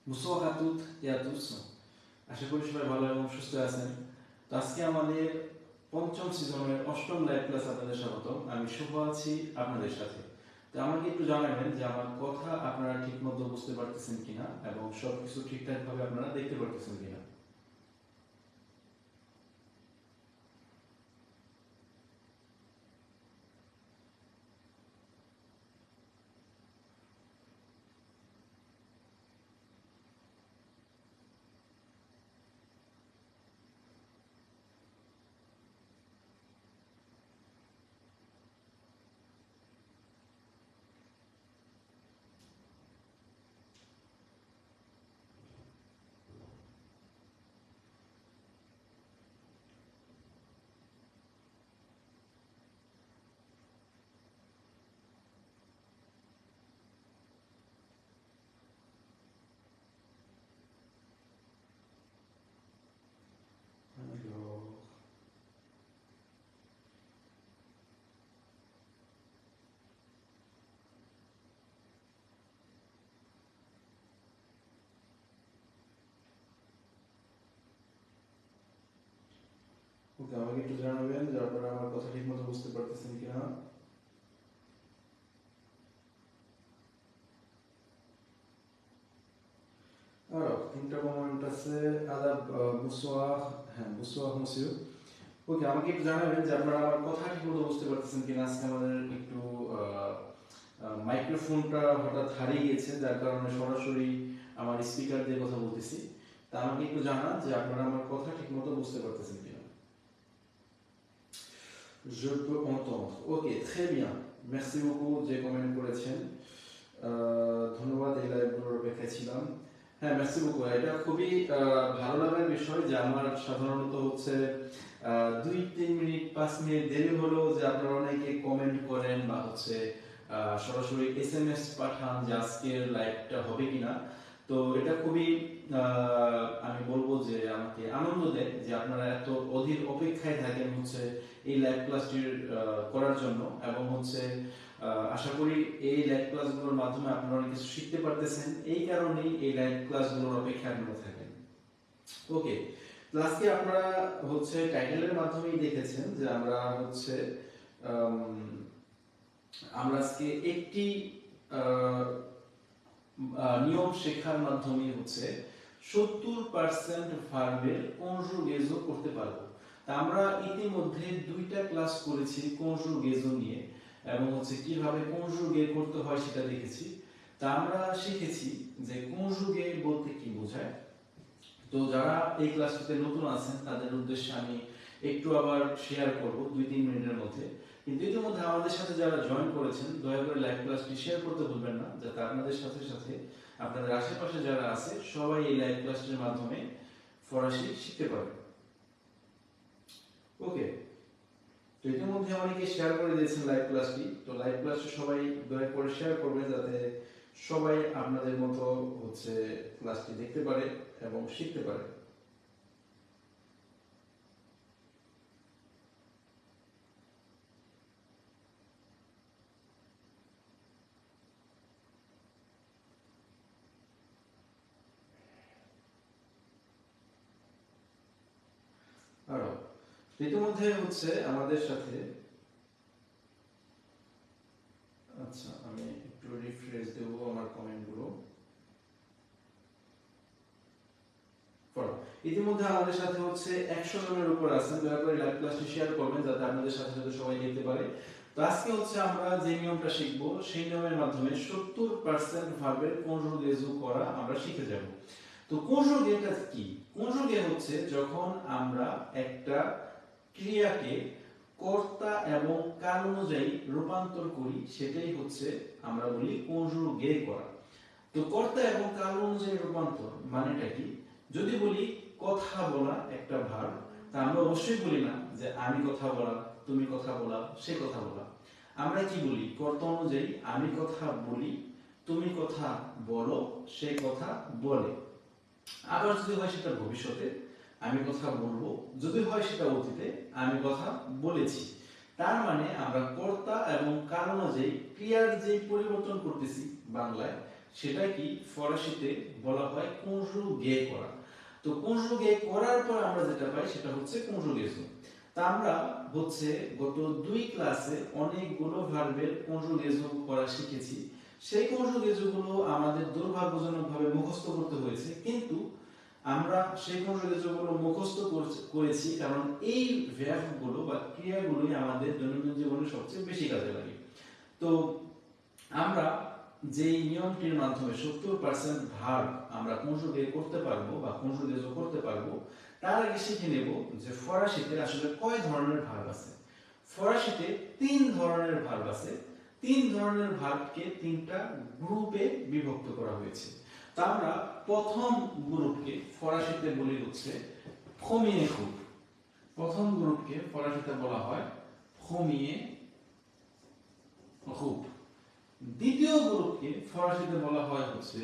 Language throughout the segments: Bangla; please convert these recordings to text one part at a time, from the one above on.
Bonsoir à toutes et à tous. আশা করি সবাই ভালো এবং সুস্থ আছেন। তো আজকে আমাদের পঞ্চম সিজনের অষ্টম লাইভ ক্লাস আপনাদের স্বাগতম। আমি শুভ আছি আপনাদের সাথে। তো আমাকে একটু জানাবেন যে আমার কথা আপনারা ঠিকমতো বুঝতে পারতেছেন কিনা এবং সবকিছু ঠিকঠাক ভাবে আপনারা দেখতে পারতেছেন কিনা। ওকে, আমাকে একটু জানাবেন যে আপনারা আমার কথা ঠিকমতো বুঝতে পারতেছেন কিনা। Alors, একটা মোমেন্ট আছে আদাব বুসওয়াহ, হ্যাঁ বুসওয়াহ মসিউ। ওকে, আমাকে একটু জানাবেন যে আপনারা আমার কথা ঠিকমতো বুঝতে পারতেছেন কিনা। আজকে আমাদের একটু মাইক্রোফোনটা হঠাৎ হারিয়ে গেছে, যার কারণে সরাসরি আমার স্পিকার দিয়ে কথা বলতেছি। তা আমাকে একটু জানান যে আপনারা আমার কথা ঠিকমতো বুঝতে পারতেছেন কিনা। Je peux entendre. Ok, très bien. Merci beaucoup যে কমেন্ট করেছেন। ধন্যবাদ, এই লাইভগুলোর অপেক্ষায় ছিলাম। হ্যাঁ, মেসি বুকু, এটা খুবই ভালো লাগার বিষয় যে আমার সাধারণত হচ্ছে 2-3 মিনিট 5 মিনিট দেরি হলেও যে আপনারা অনেকে কমেন্ট করেন বা হচ্ছে সরাসরি SMS পাঠান যে আজকের লাইভটা হবে কিনা। তো এটা খুবই আমি বলবো যে আমাকে আনন্দ দেয় যে আপনারা এত অধীর অপেক্ষায় থাকেন হচ্ছে এই লাইভ ক্লাসটির করার জন্য, এবং হচ্ছে আশা করি এই লাইভ ক্লাসগুলোর মাধ্যমে আপনারা অনেক কিছু শিখতে পারতেছেন। এই কারণেই এই লাইভ ক্লাসগুলোর অপেক্ষায় আপনারা থাকেন। ওকে, তো আজকে আপনারা হচ্ছে টাইটেলের মাধ্যমেই দেখেছেন যে আমরা হচ্ছে আমরা আজকে একটি নিয়ম শেখার মাধ্যমে হচ্ছে 70% ভার্বের কনজুগেশন করতে পারবো। তা আমরা ইতিমধ্যে 2টা ক্লাস করেছি কনজুগেশন নিয়ে, এবং হচ্ছে কিভাবে কনজুগে করতে হয় সেটা দেখেছি। তা আমরা শিখেছি যে কনজুগে বলতে কি বোঝায়। তো যারা এই ক্লাসটিতে নতুন আছেন তাদের উদ্দেশ্যে আমি একটু আবার শেয়ার করব 2-3 মিনিটের মধ্যে। কিন্তু ইতিমধ্যে আমাদের সাথে যারা জয়েন করেছেন দয়া করে লাইভ ক্লাসটি শেয়ার করতে ভুলবেন না, যাতে আপনাদের সাথে সাথে আপনাদের আশেপাশে যারা আছে সবাই এই লাইভ ক্লাসটির মাধ্যমে ফরাসি শিখতে পারে। ওকে, তো ইতিমধ্যে অনেকে শেয়ার করে দিয়েছেন লাইভ ক্লাসটি। তো লাইভ ক্লাসটি সবাই দয়া করে শেয়ার করবেন যাতে সবাই আপনাদের মতো হচ্ছে ক্লাসটি দেখতে পারে এবং শিখতে পারে। আরো ইতিমধ্যে হচ্ছে আমাদের সাথে, আচ্ছা আমি একটু রিফ্রেশ দেব আমার কমেন্টগুলো। ইতিমধ্যে আমাদের সাথে হচ্ছে 100 জনের উপর আছেন। দয়া করে লাইভ ক্লাসটি শেয়ার করবেন যাতে আপনাদের সাথে সাথে সবাই দেখতে পারে। তো আজকে হচ্ছে আমরা যে নিয়মটা শিখবো সেই নিয়মের মাধ্যমে 70% ভার্বের কনজুগেশন করা আমরা শিখে যাব। তো কনজুগেটা কি? কনজুগে হচ্ছে যখন আমরা একটা ক্রিয়াকে কর্তা এবং কাল অনুযায়ী রূপান্তর করি, সেটাই হচ্ছে আমরা বলি কনজুগে করা। তো কর্তা এবং কাল অনুযায়ী রূপান্তর মানেটা কি? যদি বলি কথা বলা একটা ভার্ব, তা আমরা অবশ্যই বলি না যে আমি কথা বলা, তুমি কথা বলা, সে কথা বলা। আমরা কি বলি? কর্তা অনুযায়ী আমি কথা বলি, তুমি কথা বলো, সে কথা বলে। আবার যদি হয় সেটা ভবিষ্যতে, আমি কথা বলবো। যদি হয় সেটা অতীতে, আমি কথা বলেছি। তার মানে আমরা কর্তা এবং কাল অনুযায়ী ক্রিয়ার যে পরিবর্তন করতেছি বাংলায়, সেটা কি ফরাসিতে বলা হয় কনজুগে করা। তো কনজুগে করার পর আমরা যেটা পাই সেটা হচ্ছে কনজুগেশন। তা আমরা হচ্ছে গত 2 ক্লাসে অনেকগুলো ভার্বের কনজুগেশন করা শিখেছি। সেই কনজুগেশনগুলো আমাদের দুর্ভাগ্যজনকভাবে মুখস্থ করতে হয়েছে, কিন্তু আমরা সেই কনজুগেশনগুলো মুখস্থ করেছি কারণ এই ভার্বগুলো বা ক্রিয়াগুলোই আমাদের দৈনন্দিন জীবনে সবচেয়ে বেশি কাজে লাগে। তো আমরা যেই নিয়মটির মাধ্যমে 70% ভার্ব আমরা কনজুগেট করতে পারবো বা কনজুগেশন করতে পারবো, তার আগে শিখে নেব যে ফরাসিতে আসলে কয় ধরনের ভার্ব আছে। ফরাসিতে 3 ধরনের ভার্ব আছে। 3 ধরনের ভার্বকে 3টা গ্রুপে বিভক্ত করা হয়েছে। তা আমরা প্রথম গ্রুপকে ফরাসিতে বলি হচ্ছে premier groupe। প্রথম গ্রুপকে ফরাসিতে বলা হয় premier groupe। দ্বিতীয় গ্রুপকে ফরাসিতে বলা হয় হচ্ছে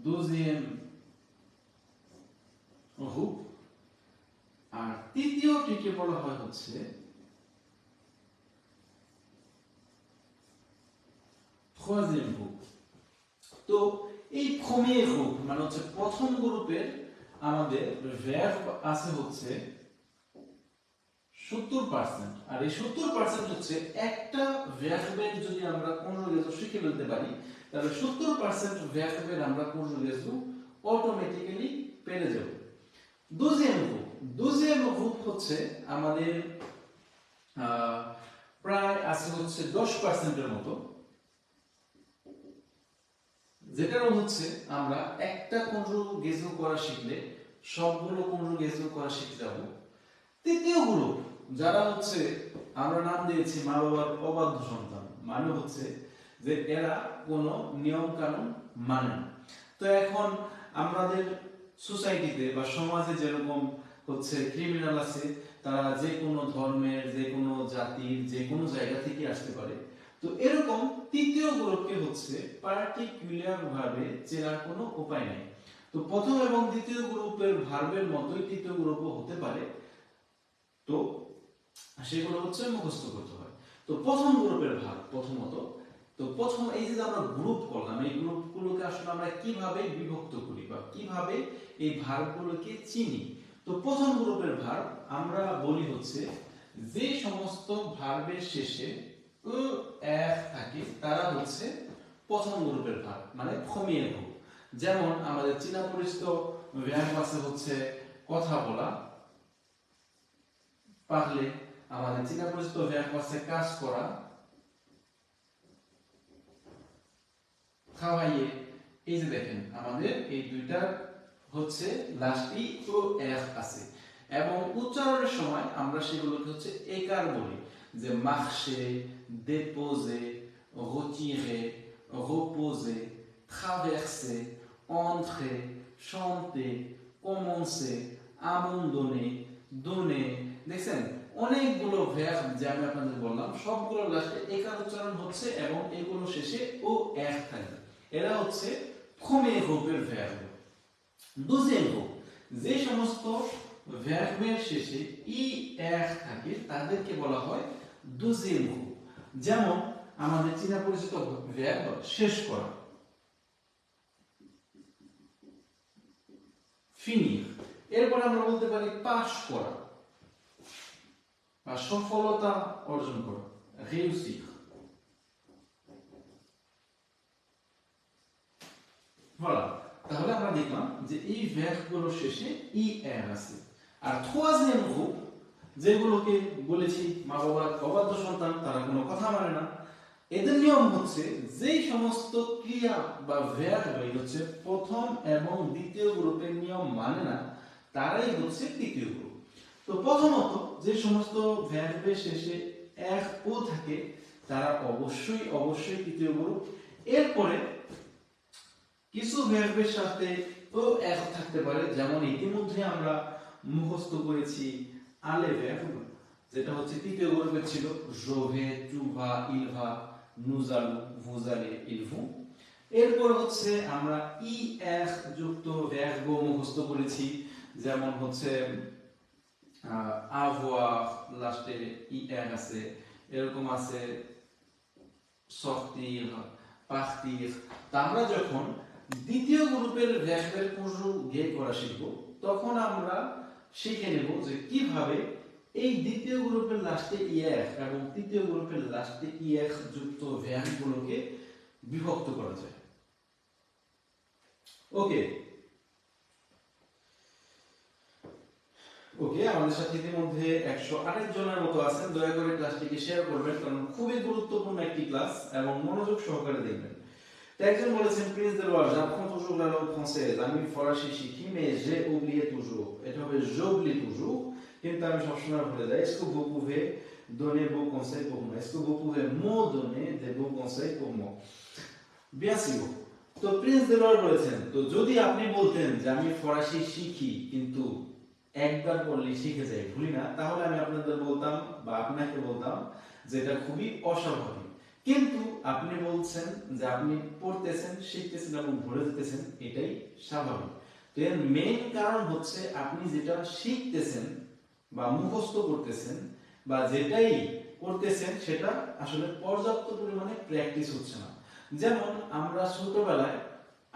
deuxième groupe। আর তৃতীয়টিকে বলা হয় হচ্ছে troisième groupe। তো এই premier groupe মানে হচ্ছে প্রথম গ্রুপের আমাদের verb আছে হচ্ছে 70%। আর এই 70% হচ্ছে একটা ভার্বের যদি আমরা কনজুগেশন শিখে ফেলতে পারি তাহলে 70% ভার্বের আমরা কনজুগেশন অটোমেটিক্যালি পেয়ে যাব। deuxième groupe হচ্ছে আমাদের প্রায় আছে হচ্ছে 10% এর মতো, যেটা হচ্ছে আমরা একটা কনজুগেশন করা শিখলে সবগুলো কনজুগেশন করা শিখে যাব। তৃতীয় গ্রুপ যারা হচ্ছে আমরা নাম দিয়েছি মা বাবার অবাধ্য সন্তান, মানে হচ্ছে যে এরা কোনো নিয়ম কানুন মানে না। তো এখন আমাদের সোসাইটিতে বা সমাজে যেরকম হচ্ছে ক্রিমিনাল আছে, তারা যে কোনো ধর্মের, যে কোনো জাতির, যে কোনো জায়গা থেকে আসতে পারে। তো এরকম তৃতীয় গ্রুপকে হচ্ছে পার্টিকুলার ভাবে চেনার কোনো উপায় নেই। তো প্রথম এবং দ্বিতীয় গ্রুপের ভার্বের মতোই তৃতীয় গ্রুপও হতে পারে, তো সেগুলো হচ্ছে মুখস্থ করতে হয়। তো প্রথম গ্রুপের ভার্ব প্রথমত, তো প্রথম এই যে আমরা গ্রুপ করলাম, এই গ্রুপগুলোকে আসলে আমরা কিভাবে বিভক্ত করি বা কিভাবে এই ভার্বগুলোকে চিনি। তো প্রথম গ্রুপের ভার্ব আমরা বলি হচ্ছে যে সমস্ত ভার্বের শেষে এফ থাকে তারা হচ্ছে প্রথম গ্রুপের ভার্ব, মানে premier গ্রুপ। যেমন আমাদের চীনা পরিচিত ভার্ব আছে হচ্ছে কথা বলা, parler। আমাদের চীনা পরিচিত ভার্ব আছে কাজ করা, travailler। এই যে দেখেন আমাদের এই দুইটা হচ্ছে লাস্টে ও এফ আছে, এবং উচ্চারণের সময় আমরা সেগুলোকে হচ্ছে একার বলি, যে marcher, déposer, retirer, reposer, traverser, entrer, chanter, commencer, abandonner, donner। দেখছেন অনেকগুলো ভার্ব যে আমি আপনাদের বললাম সবগুলো লাস্টে একার উচ্চারণ হচ্ছে এবং এগুলো শেষে ও এফ থাকে। এরা হচ্ছে premier গ্রুপের ভার্ব। deuxième গ্রুপ যে সমস্ত ভার্বের শেষে ই এফ থাকে তাদেরকে বলা হয় deuxième গ্রুপ। যেমন আমাদের চীনা পরিচিত ভার্ব শেষ করা, finir। এরপর আমরা বলতে পারি পাস করা বা সফলতা অর্জন করা, réussir। voilà, তাহলে আমরা দেখলাম যে এই ভার্বগুলোর শেষে ই এর আছে। আর troisième গ্রুপ যেগুলোকে বলেছি মা বাবার অবাধ্য সন্তান, তারা কোনো কথা মানে না, এদের নিয়ম হচ্ছে যে সমস্ত ক্রিয়া বা ভার্ব হচ্ছে প্রথম এবং দ্বিতীয় গ্রুপের নিয়ম মানে না, তারাই হচ্ছে তৃতীয় গ্রুপ। তো প্রথমত যে সমস্ত ভার্বের শেষে এফ ও থাকে তারা অবশ্যই তৃতীয় গ্রুপ। এরপরে কিছু ভার্বের সাথে ও এফ থাকতে পারে, যেমন ইতিমধ্যে আমরা মুখস্থ করেছি আলে ভার্ব, যেটা হচ্ছে তৃতীয় গ্রুপের ছিল je vais, tu vas, il va, nous allons, vous allez, ils vont। এরপর হচ্ছে আমরা ই এফ যুক্ত ভার্ব মুখস্থ করেছি, যেমন হচ্ছে avoir লাস্টে er আছে, এরকম আছে sortir, partir। তা আমরা যখন দ্বিতীয় গ্রুপের ভার্বের কনজুগ গে করা শিখব, তখন আমরা শিখে নেব যে কিভাবে এই দ্বিতীয় গ্রুপের লাস্টে er এবং তৃতীয় গ্রুপের লাস্টে er যুক্ত ভার্বগুলোকে বিভক্ত করা যায়। ওকে ওকে, আমাদের সাথে ইতিমধ্যে 108 জনের মতো আছেন। দয়া করে ক্লাসটিকে শেয়ার করবেন, কারণ খুবই গুরুত্বপূর্ণ একটি ক্লাস এবং মনোযোগ সহকারে দেখবেন। তো একজন বলেছেন, Prince de Loire, j'apprends toujours la langue française, আমি ফরাসি শিখি, mais j'ai oublié toujours, এটা হবে j'oublie toujours, কিন্তু আমি সবসময় ভুলে যাই। est-ce que vous pouvez donner vos conseils pour moi, est-ce que vous pouvez me donner des bons conseils pour moi? bien sûr। তো প্রিন্স de Loire বলেছেন, তো যদি আপনি বলতেন যে আমি ফরাসি শিখি কিন্তু একবার পড়লে শিখে যাই, ভুলি না, তাহলে আমি আপনাদের বলতাম বা আপনাকে বলতাম যে এটা খুবই অস্বাভাবিক। কিন্তু আপনি বলছেন যে আপনি পড়তেছেন, শিখতেছেন এবং ভুলে যেতেছেন, এটাই স্বাভাবিক। তো এর মেইন কারণ হচ্ছে আপনি যেটা শিখতেছেন বা মুখস্থ করতেছেন বা যেটাই করতেছেন সেটা আসলে পর্যাপ্ত পরিমাণে প্র্যাকটিস হচ্ছে না। যেমন আমরা ছোটবেলায়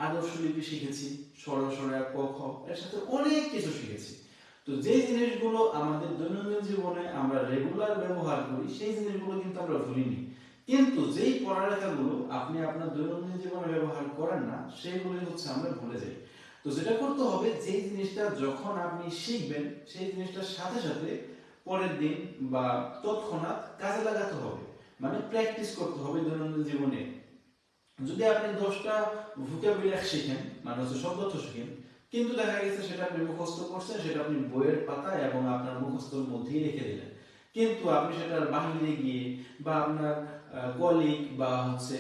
আদর্শ লিপি শিখেছি, সরসরা, ক খ, এর সাথে অনেক কিছু শিখেছি। তো যে জিনিসগুলো আমাদের দৈনন্দিন জীবনে আমরা রেগুলার ব্যবহার করি, সেই জিনিসগুলো কিন্তু আমরা ভুলিনি। কিন্তু যেই পড়ালেখাগুলো আপনি আপনার দৈনন্দিন জীবনে ব্যবহার করেন না, সেগুলোই হচ্ছে আমরা ভুলে যাই। তো যেটা করতে হবে, যে জিনিসটা যখন আপনি শিখবেন, সেই জিনিসটার সাথে সাথে পরের দিন বা তৎক্ষণাৎ কাজে লাগাতে হবে, মানে প্র্যাকটিস করতে হবে দৈনন্দিন জীবনে। যদি আপনি 10টা ভোকাবুলারি শিখেন, মানে হচ্ছে শব্দার্থ শিখেন, কিন্তু দেখা গেছে সেটা আপনি মুখস্থ করছেন, সেটা আপনি বইয়ের পাতায় এবং আপনার মুখস্থর মধ্যেই রেখে দিলেন, কিন্তু আপনি সেটার বাহিরে গিয়ে বা আপনার কলিগ বা হচ্ছে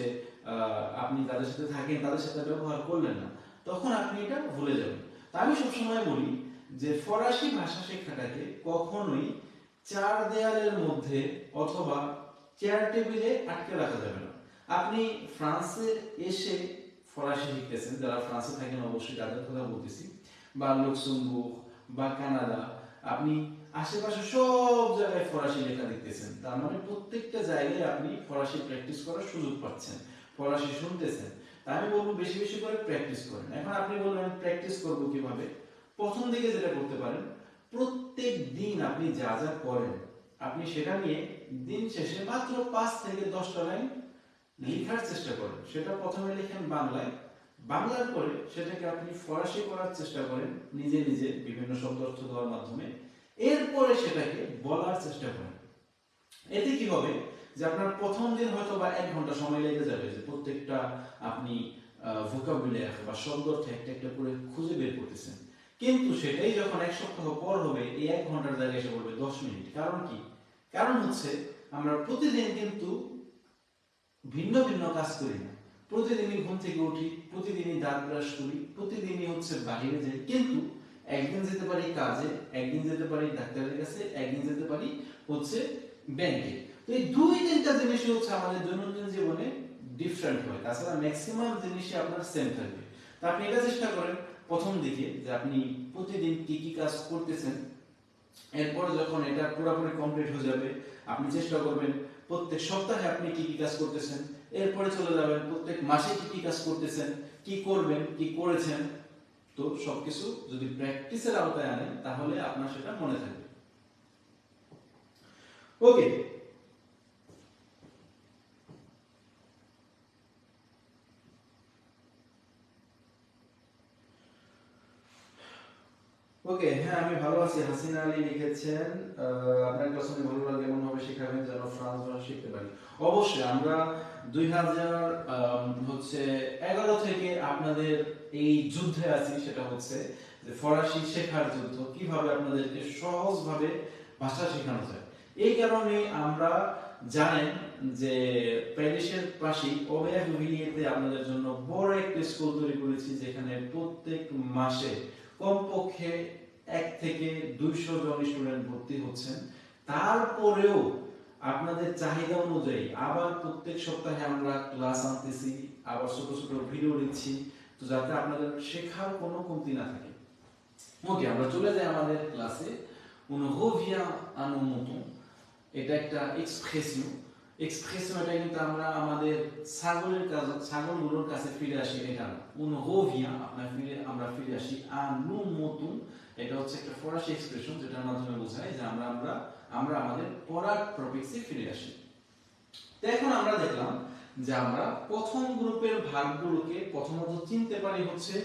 আপনি তাদের সাথে থাকেন, তাদের সাথে ব্যবহার করলেন না, তখন আপনি এটা ভুলে যাবেন। তা আমি সবসময় বলি যে ফরাসি ভাষা শেখাটাকে কখনোই চার দেয়ালের মধ্যে অথবা চেয়ার টেবিলে আটকে রাখা যাবে না। আপনি ফ্রান্সে এসে ফরাসি শিখতেছেন, যারা ফ্রান্সে থাকেন অবশ্যই তাদের কথা বলতেছি, বা লুক্সেমবুর্গ বা কানাডা, আপনি আশেপাশে সব জায়গায় ফরাসি লেখা দেখতেছেন, তার মানে প্রত্যেকটা জায়গায় আপনি ফরাসি প্র্যাকটিস করার সুযোগ পাচ্ছেন, ফরাসি শুনতেছেন। তা আমি বলবো বেশি বেশি করে প্র্যাকটিস করেন। এখন আপনি বলবেন প্র্যাকটিস করবো কিভাবে? প্রথম দিকে যেটা করতে পারেন, প্রত্যেক দিন আপনি যা যা করেন, আপনি সেটা নিয়ে দিন শেষে মাত্র 5 থেকে 10টা লাইন লেখার চেষ্টা করেন। সেটা প্রথমে লেখেন বাংলায়, বাংলার পরে সেটাকে আপনি ফরাসি করার চেষ্টা করেন নিজে নিজে বিভিন্ন শব্দ অর্থ দেওয়ার মাধ্যমে, এরপরে সেটাকে বলার চেষ্টা করেন। এতে কি হবে যে আপনার প্রথম দিন হয়তো বা 1 ঘন্টা সময় লেগে যাবে যে প্রত্যেকটা আপনি ভোকাবুলারি বা শব্দ অর্থ একটা একটা করে খুঁজে বের করতেছেন, কিন্তু সেটাই যখন 1 সপ্তাহ পর হবে, এই 1 ঘন্টার জায়গায় এসে পড়বে 10 মিনিট। কারণ কি? কারণ হচ্ছে আমরা প্রতিদিন কিন্তু ভিন্ন ভিন্ন কাজ করি না। প্রতিদিনই ঘুম থেকে উঠি, প্রতিদিনই দাঁত ব্রাশ করি, প্রতিদিনই হচ্ছে বাইরে যাই, কিন্তু একদিন যেতে পারি কাজে, একদিন যেতে পারি ডাক্তারের কাছে, একদিন যেতে পারি হচ্ছে ব্যাংকে। তো এই 2-3টা জিনিসই হচ্ছে আমাদের দৈনন্দিন জীবনে ডিফারেন্ট হয়, তাছাড়া ম্যাক্সিমাম জিনিসই আপনার সেম থাকবে। তো আপনি এটা চেষ্টা করেন প্রথম দিকে যে আপনি প্রতিদিন কি কি কাজ করতেছেন, এরপরে যখন এটা পুরোপুরি কমপ্লিট হয়ে যাবে, আপনি চেষ্টা করবেন প্রত্যেক সপ্তাহে আপনি কি কি কাজ করতেছেন, এরপরে চলে যাবেন প্রত্যেক মাসে কি কি কাজ করতেছেন, কি করবেন, কি করেছেন। তো সবকিছু যদি প্র্যাকটিসের আওতায় আনেন, তাহলে আপনার সেটা মনে থাকবে। ওকে, ওকে, হ্যাঁ আমি ভালো আছি। হাসিনা আলী লিখেছেন, আপনার ক্লাস শুনে ভালো লাগে, এমন ভাবে শেখাবেন যেন ফ্রান্স ভাষা শিখতে পারি। অবশ্যই আমরা 2011 থেকে আপনাদের এই যুদ্ধে আছি, সেটা হচ্ছে যে ফরাসি শেখার যুদ্ধ, কিভাবে আপনাদেরকে সহজভাবে ভাষা শেখানো যায়। এই কারণে আমরা জানেন যে প্যারিসের পাশেই ওবেয়ারভিলিয়েতে আপনাদের জন্য বড় একটা স্কুল তৈরি করেছি, যেখানে প্রত্যেক মাসে কমপক্ষে 1 থেকে 200 জন স্টুডেন্ট ভর্তি হচ্ছেন। তারপরেও আপনাদের চাহিদা অনুযায়ী আবার প্রত্যেক সপ্তাহে আমরা ক্লাস আনতেছি, আবার ছোট ছোট ভিডিও দিচ্ছি, তো যাতে আপনাদের শেখার কোনো কমতি না থাকে। ওকে, আমরা চলে যাই আমাদের ক্লাসে। On revient à nos moutons, এটা একটা এক্সপ্রেশন। এটা কিন্তু আমরা আমাদের ছাগলগুলোর কাছে ফিরে আসি, এটা না। On revient আমরা ফিরে আসি à nos moutons, এটা হচ্ছে একটা ফরাসি এক্সপ্রেশন যেটার মাধ্যমে বোঝায় যে আমরা আমাদের পড়ার টপিকসে ফিরে আসি। তো এখন আমরা দেখলাম যে আমরা প্রথম গ্রুপের ভার্বগুলোকে প্রথমত চিনতে পারি হচ্ছে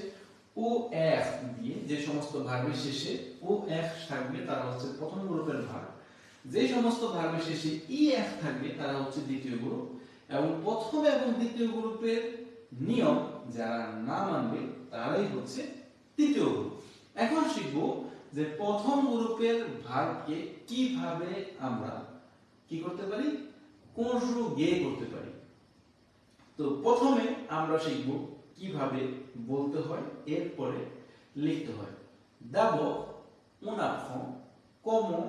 ও এফ দিয়ে। যে সমস্ত ভার্বের শেষে ও এফ থাকবে তারা হচ্ছে প্রথম গ্রুপের ভার্ব, যে সমস্ত ভার্বের শেষে ই এফ থাকবে তারা হচ্ছে দ্বিতীয় গ্রুপ। এবং প্রথম এবং দ্বিতীয় গ্রুপের নিয়ম যারা না মানবে তারাই হচ্ছে তৃতীয় গ্রুপ। এখন শিখব যে প্রথম গ্রুপের ভার্বকে কিভাবে আমরা কি করতে পারি, কনজুগে করতে পারি। তো প্রথমে আমরা শিখব কিভাবে বলতে হয়, এরপরে লিখতে হয়। D'abord, on apprend comment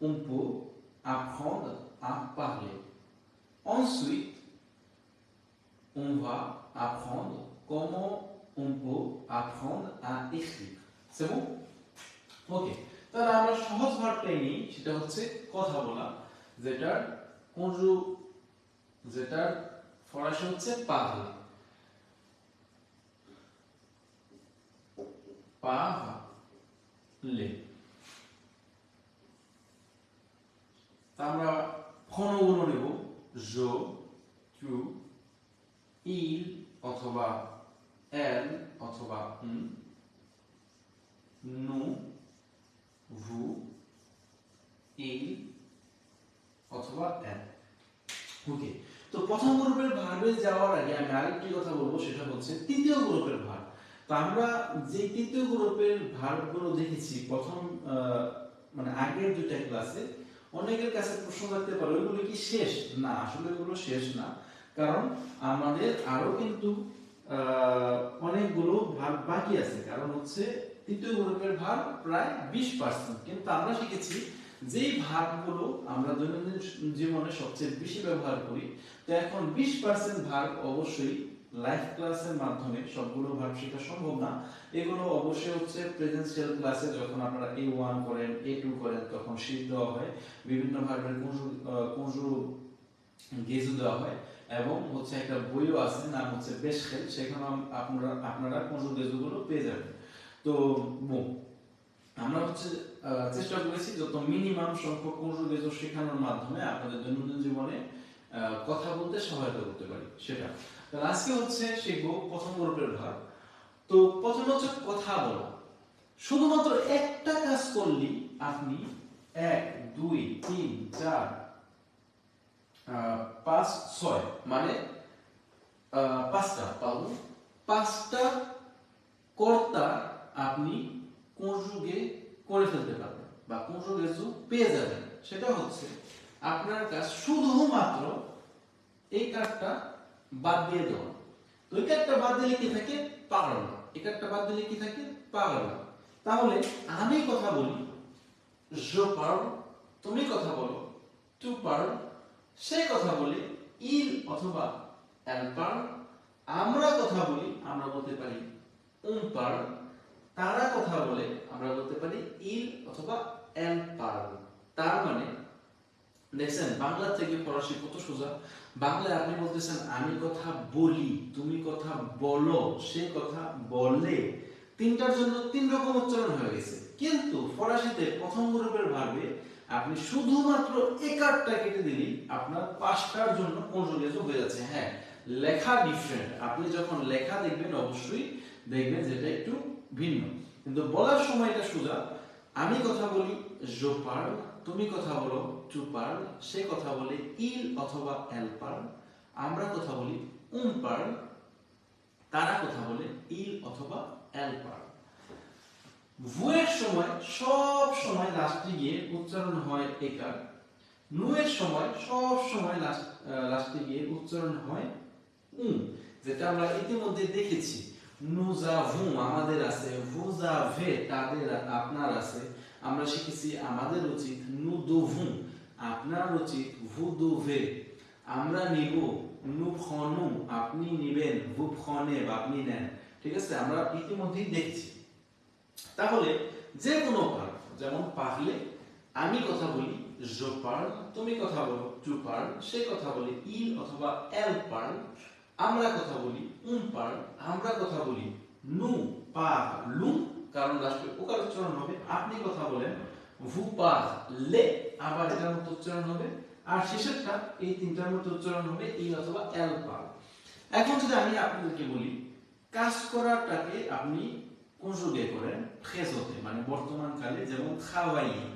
on peut apprendre à parler. Ensuite, on va apprendre comment on peut apprendre à écrire. C'est bon? OK. তাহলে আমরা সহজ ভার্বটাই নিই, সেটা হচ্ছে কথা বলা, যেটার ফরাসি হচ্ছে parler. Parler. আমরা প্রণগুলো নেব je, tu, il অথবা elle অথবা nous, vous, il অথবা elle. ওকে, তো প্রথম গ্রুপের ভার্বে যাওয়ার আগে আমি আরেকটি কথা বলবো, সেটা হচ্ছে তৃতীয় গ্রুপের ভার্ব। তো আমরা যে তৃতীয় গ্রুপের ভার্বগুলো দেখেছি প্রথম মানে আগের দুইটা ক্লাসে, অনেকের কাছে প্রশ্ন থাকতে পারে ওইগুলো কি শেষ? না, আসলে এগুলো শেষ না, কারণ আমাদের আরো কিন্তু অনেকগুলো ভার্ব বাকি আছে। কারণ হচ্ছে তৃতীয় গ্রুপের ভার্ব প্রায় 20%, কিন্তু আমরা শিখেছি যেই ভার্বগুলো আমরা দৈনন্দিন জীবনে সবচেয়ে বেশি ব্যবহার করি। তো এখন 20% ভার্ব অবশ্যই লাইভ ক্লাসের মাধ্যমে সবগুলো ভার্ব শেখা সম্ভব না। এগুলো অবশ্যই হচ্ছে প্রেজেন্সিয়াল ক্লাসে যখন আপনারা A1 করেন, A2 করেন, তখন শীট দেওয়া হয়, বিভিন্ন ভার্বের কনজুগেশন দেওয়া হয়, এবং হচ্ছে একটা বইও আছে নাম হচ্ছে বেশখেল, সেখানে আপনারা কনজুগেশনগুলো পেয়ে যাবেন। তো আমরা হচ্ছে চেষ্টা করেছি যত মিনিমাম সংখ্যক কনজুগেশন শেখানোর মাধ্যমে আপনাদের দৈনন্দিন জীবনে কথা বলতে সহায়তা করতে পারি সেটা। তাহলে আজকে হচ্ছে শিখবো প্রথম গ্রুপের ভার্ব। তো প্রথম হচ্ছে কথা বলা। শুধুমাত্র একটা কাজ করলেই আপনি 1 2 3 4 5 6 মানে পাঁচটা কর্তা আপনি কনজুগে করে ফেলতে পারবেন বা কনজুগেশন পেয়ে যাবেন। সেটা হচ্ছে আপনার কাজ শুধুমাত্র এই কাজটা বাদ দিয়ে দেওয়া। তো এই কাজটা বাদ দিলে কি থাকে? পাগল। এই কাজটা বাদ দিলে কি থাকে? পাগল। তাহলে আমি কথা বলি je parle, তুমি কথা বলো tu parles, সে কথা বলে il অথবা elle parle, আমরা কথা বলি আমরা বলতে পারি on parle, তারা কথা বলে আমরা বলতে পারি il অথবা elle parle। তার মানে দেখছেন বাংলা থেকে ফরাসি কত সোজা। বাংলায় আপনি বলতেছেন আমি কথা বলি, তুমি কথা বলো, সে কথা বলে, তিনটার জন্য তিন রকম উচ্চারণ হয়ে গেছে। কিন্তু ফরাসিতে প্রথম গ্রুপের ভার্বে আপনি শুধুমাত্র একারটা কেটে দিলেই আপনার পাঁচটার জন্য কনজুগেশন হয়ে যাচ্ছে। হ্যাঁ, লেখা ডিফারেন্ট, আপনি যখন লেখা দেখবেন অবশ্যই দেখবেন যেটা একটু ভিন্ন, কিন্তু বলার সময় এটা সোজা। আমি কথা বলি je parle, তুমি কথা বলো tu parles, সে কথা বলে il অথবা elle parle, আমরা কথা বলি on parle, তারা কথা বলে il অথবা elle parle। vous এর সময় সব সময় লাস্টে গিয়ে উচ্চারণ হয় একার। nous এর সময় সব সময় লাস্টে গিয়ে উচ্চারণ হয় যেটা আমরা ইতিমধ্যে দেখেছি। nous avons আমাদের আছে, vous avez তাদের আপনার আছে। আমরা শিখেছি আমাদের উচিত nous devons, আপনার উচিত vous devez। আমরা নিব nous prenons, আপনি নেবেন vous prenez বা আপনি নেন। ঠিক আছে, আমরা ইতিমধ্যেই দেখছি। তাহলে যে কোনো পার্ল, যেমন পারলে আমি কথা বলি je parle, তুমি কথা বলো tu parles, সে কথা বলি il অথবা elle parle, আমরা কথা বলি on parle, আমরা কথা বলি nous parlons, কারণ লাস্টে ওকার উচ্চারণ হবে। আপনি কথা বলেন vous parlez, আবার এটার মতো উচ্চারণ হবে। আর শেষেরটা এই তিনটার মতো উচ্চারণ হবে il অথবা elle parle। এখন যদি আমি আপনাদেরকে বলি কাজ করাটাকে আপনি কনজুগে করেন প্রেজেন্টে, মানে বর্তমান কালে, যেমন travailler,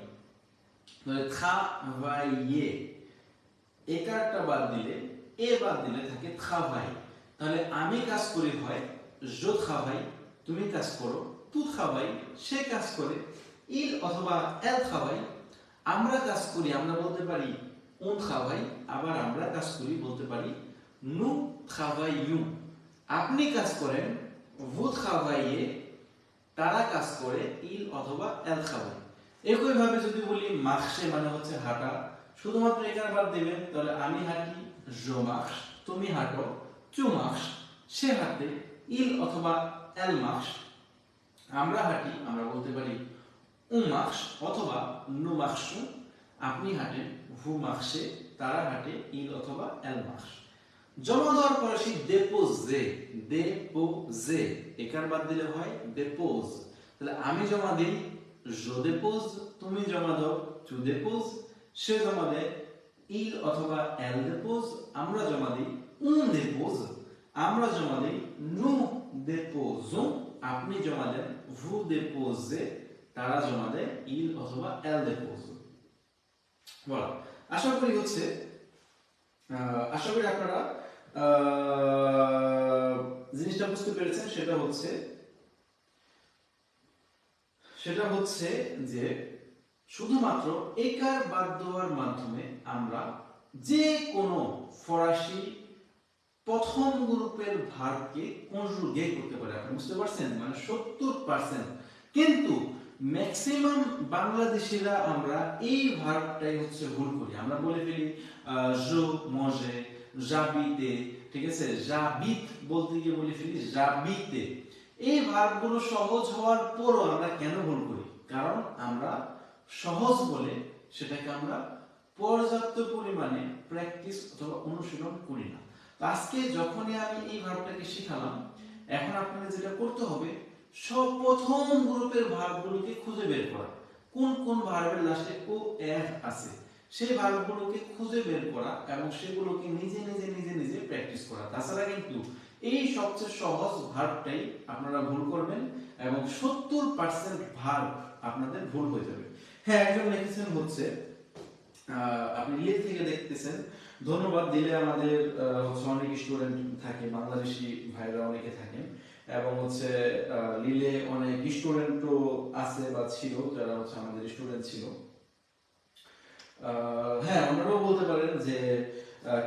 তাহলে travailler একারটা বাদ দিলে এ বাদ দিলে থাকে travail। তাহলে আমি কাজ করি হয় je travaille, তুমি কাজ করো tu travailles, সে কাজ করে il অথবা elle travaille, আমরা কাজ করি আমরা বলতে পারি on travaille, আবার আমরা কাজ করি বলতে পারি nous travaillons। আপনি কাজ করেন vous travaillez, তারা কাজ করে il অথবা elle travaille। একইভাবে যদি বলি মার্শে মানে হচ্ছে হাঁটা, শুধুমাত্র এখানে বাদ দিবেন, তাহলে আমি হাঁটি je marche, তুমি হাঁটো tu marches, সে হাঁটে il অথবা elle marche, আমরা হাঁটি আমরা বলতে পারি on marche অথবা nous marchons, আপনি হাঁটেন vous marchez, তারা হাঁটে il অথবা elle marche। জমা দেওয়ার পরে সেই ডেপোজে, ডেপোজে এখানে বাদ দিলে হয় ডেপোজ। তাহলে আমি জমা দিই je dépose, তুমি জমা দাও tu déposes, সে জমা দেয় il অথবা elle dépose, আমরা জমা দিই on dépose, আমরা জমা দিই nous déposons, আপনি জমা দেন vous déposez, তারা জমা দেয় il অথবা elle dépose। বলা আশা করি আপনারা জিনিসটা বুঝতে পেরেছেন। সেটা হচ্ছে যে শুধুমাত্র একার বাদ দেওয়ার মাধ্যমে আমরা যে কোনো ফরাসি প্রথম গ্রুপের ভার্বকে কনজুগেট করতে পারি। আপনি বুঝতে পারছেন, মানে 70%। কিন্তু ম্যাক্সিমাম বাংলাদেশিরা আমরা এই ভার্বটাই ভুল করি। আমরা বলে ফেলি je mange, j'habite, ঠিক আছে, j'habite বলতে গিয়ে বলে ফেলি j'habite। এই ভার্বগুলো সহজ হওয়ার পরও আমরা কেন ভুল করি? কারণ আমরা সহজ বলে সেটাকে আমরা পর্যাপ্ত পরিমাণে প্র্যাকটিস অথবা অনুশীলন করি না। আজকে যখনই আমি এই ভার্বটাকে শিখালাম, এখন আপনাদের যেটা করতে হবে সব প্রথম গ্রুপের ভার্বগুলোকে খুঁজে বের করা, কোন কোন ভার্বের লাস্টে ও এফ আছে সেই ভার্বগুলোকে খুঁজে বের করা এবং সেগুলোকে নিজে নিজে নিজে নিজে প্র্যাকটিস করা। তাছাড়া কিন্তু এই সবচেয়ে সহজ ভার্বটাই আপনারা ভুল করবেন এবং 70% ভার্ব আপনাদের ভুল হয়ে যাবে। হ্যাঁ, একজন লিখেছেন আপনি লিলে থেকে দেখতেছেন, ধন্যবাদ। দিলে আমাদের অনেক স্টুডেন্ট থাকে, বাংলাদেশি ভাইরা অনেকে থাকেন এবং লিলে অনেক স্টুডেন্টও আছে বা ছিল যারা আমাদের স্টুডেন্ট ছিল। হ্যাঁ, আপনারাও বলতে পারেন যে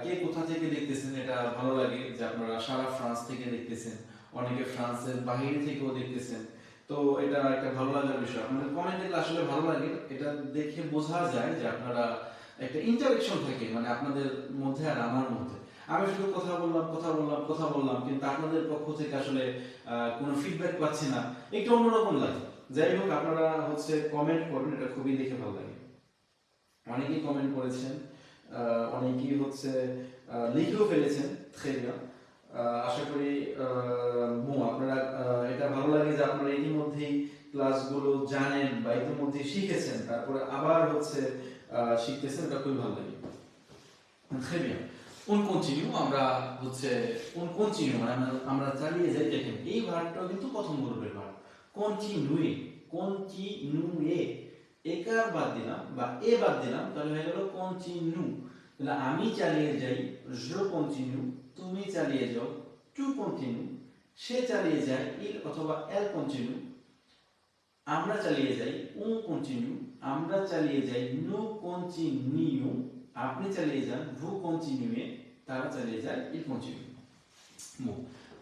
কে কোথা থেকে দেখতেছেন। এটা ভালো লাগে যে আপনারা সারা ফ্রান্স থেকে দেখতেছেন, অনেকে ফ্রান্সের বাইরে থেকেও দেখতেছেন। তো এটা একটা ভালো লাগার বিষয়। আপনাদের কমেন্ট দেখলে আসলে ভালো লাগে, এটা দেখে বোঝা যায় যে আপনারা একটা ইন্টারেকশন থাকে, মানে আপনাদের মধ্যে আর আমার মধ্যে। আমি শুধু কথা বললাম কিন্তু আপনাদের পক্ষ থেকে আসলে কোনো ফিডব্যাক পাচ্ছি না, একটু অন্যরকম লাগে। যাই হোক, আপনারা কমেন্ট করবেন, এটা খুবই দেখে ভালো লাগে। অনেকেই কমেন্ট করেছেন, অনেকেই লিখেও ফেলেছেন। আশা করি আপনারা এটা ভালো লাগে যে আপনারা ইতিমধ্যেই ক্লাসগুলো জানেন বা ইতিমধ্যেই শিখেছেন, তারপরে আবার শিখতেছেন, এটা খুবই ভালো লাগে। Très bien. On continue, on continue, মানে আমরা চালিয়ে যাই। দেখেন এই ভার্বটাও কিন্তু প্রথম গ্রুপের ভার্ব। continuer, একার বাদ দিলাম বা এ বাদ দিলাম, তাহলে হয়ে গেল continue। তাহলে আমি চালিয়ে যাই je continue, তুমি চালিয়ে যাও tu continues, সে চালিয়ে যায় il অথবা elle continue, আমরা চালিয়ে যাই on continue, আমরা চালিয়ে যাই nous continuons, আপনি চালিয়ে যান vous continuez, তারা চালিয়ে যায় il continue।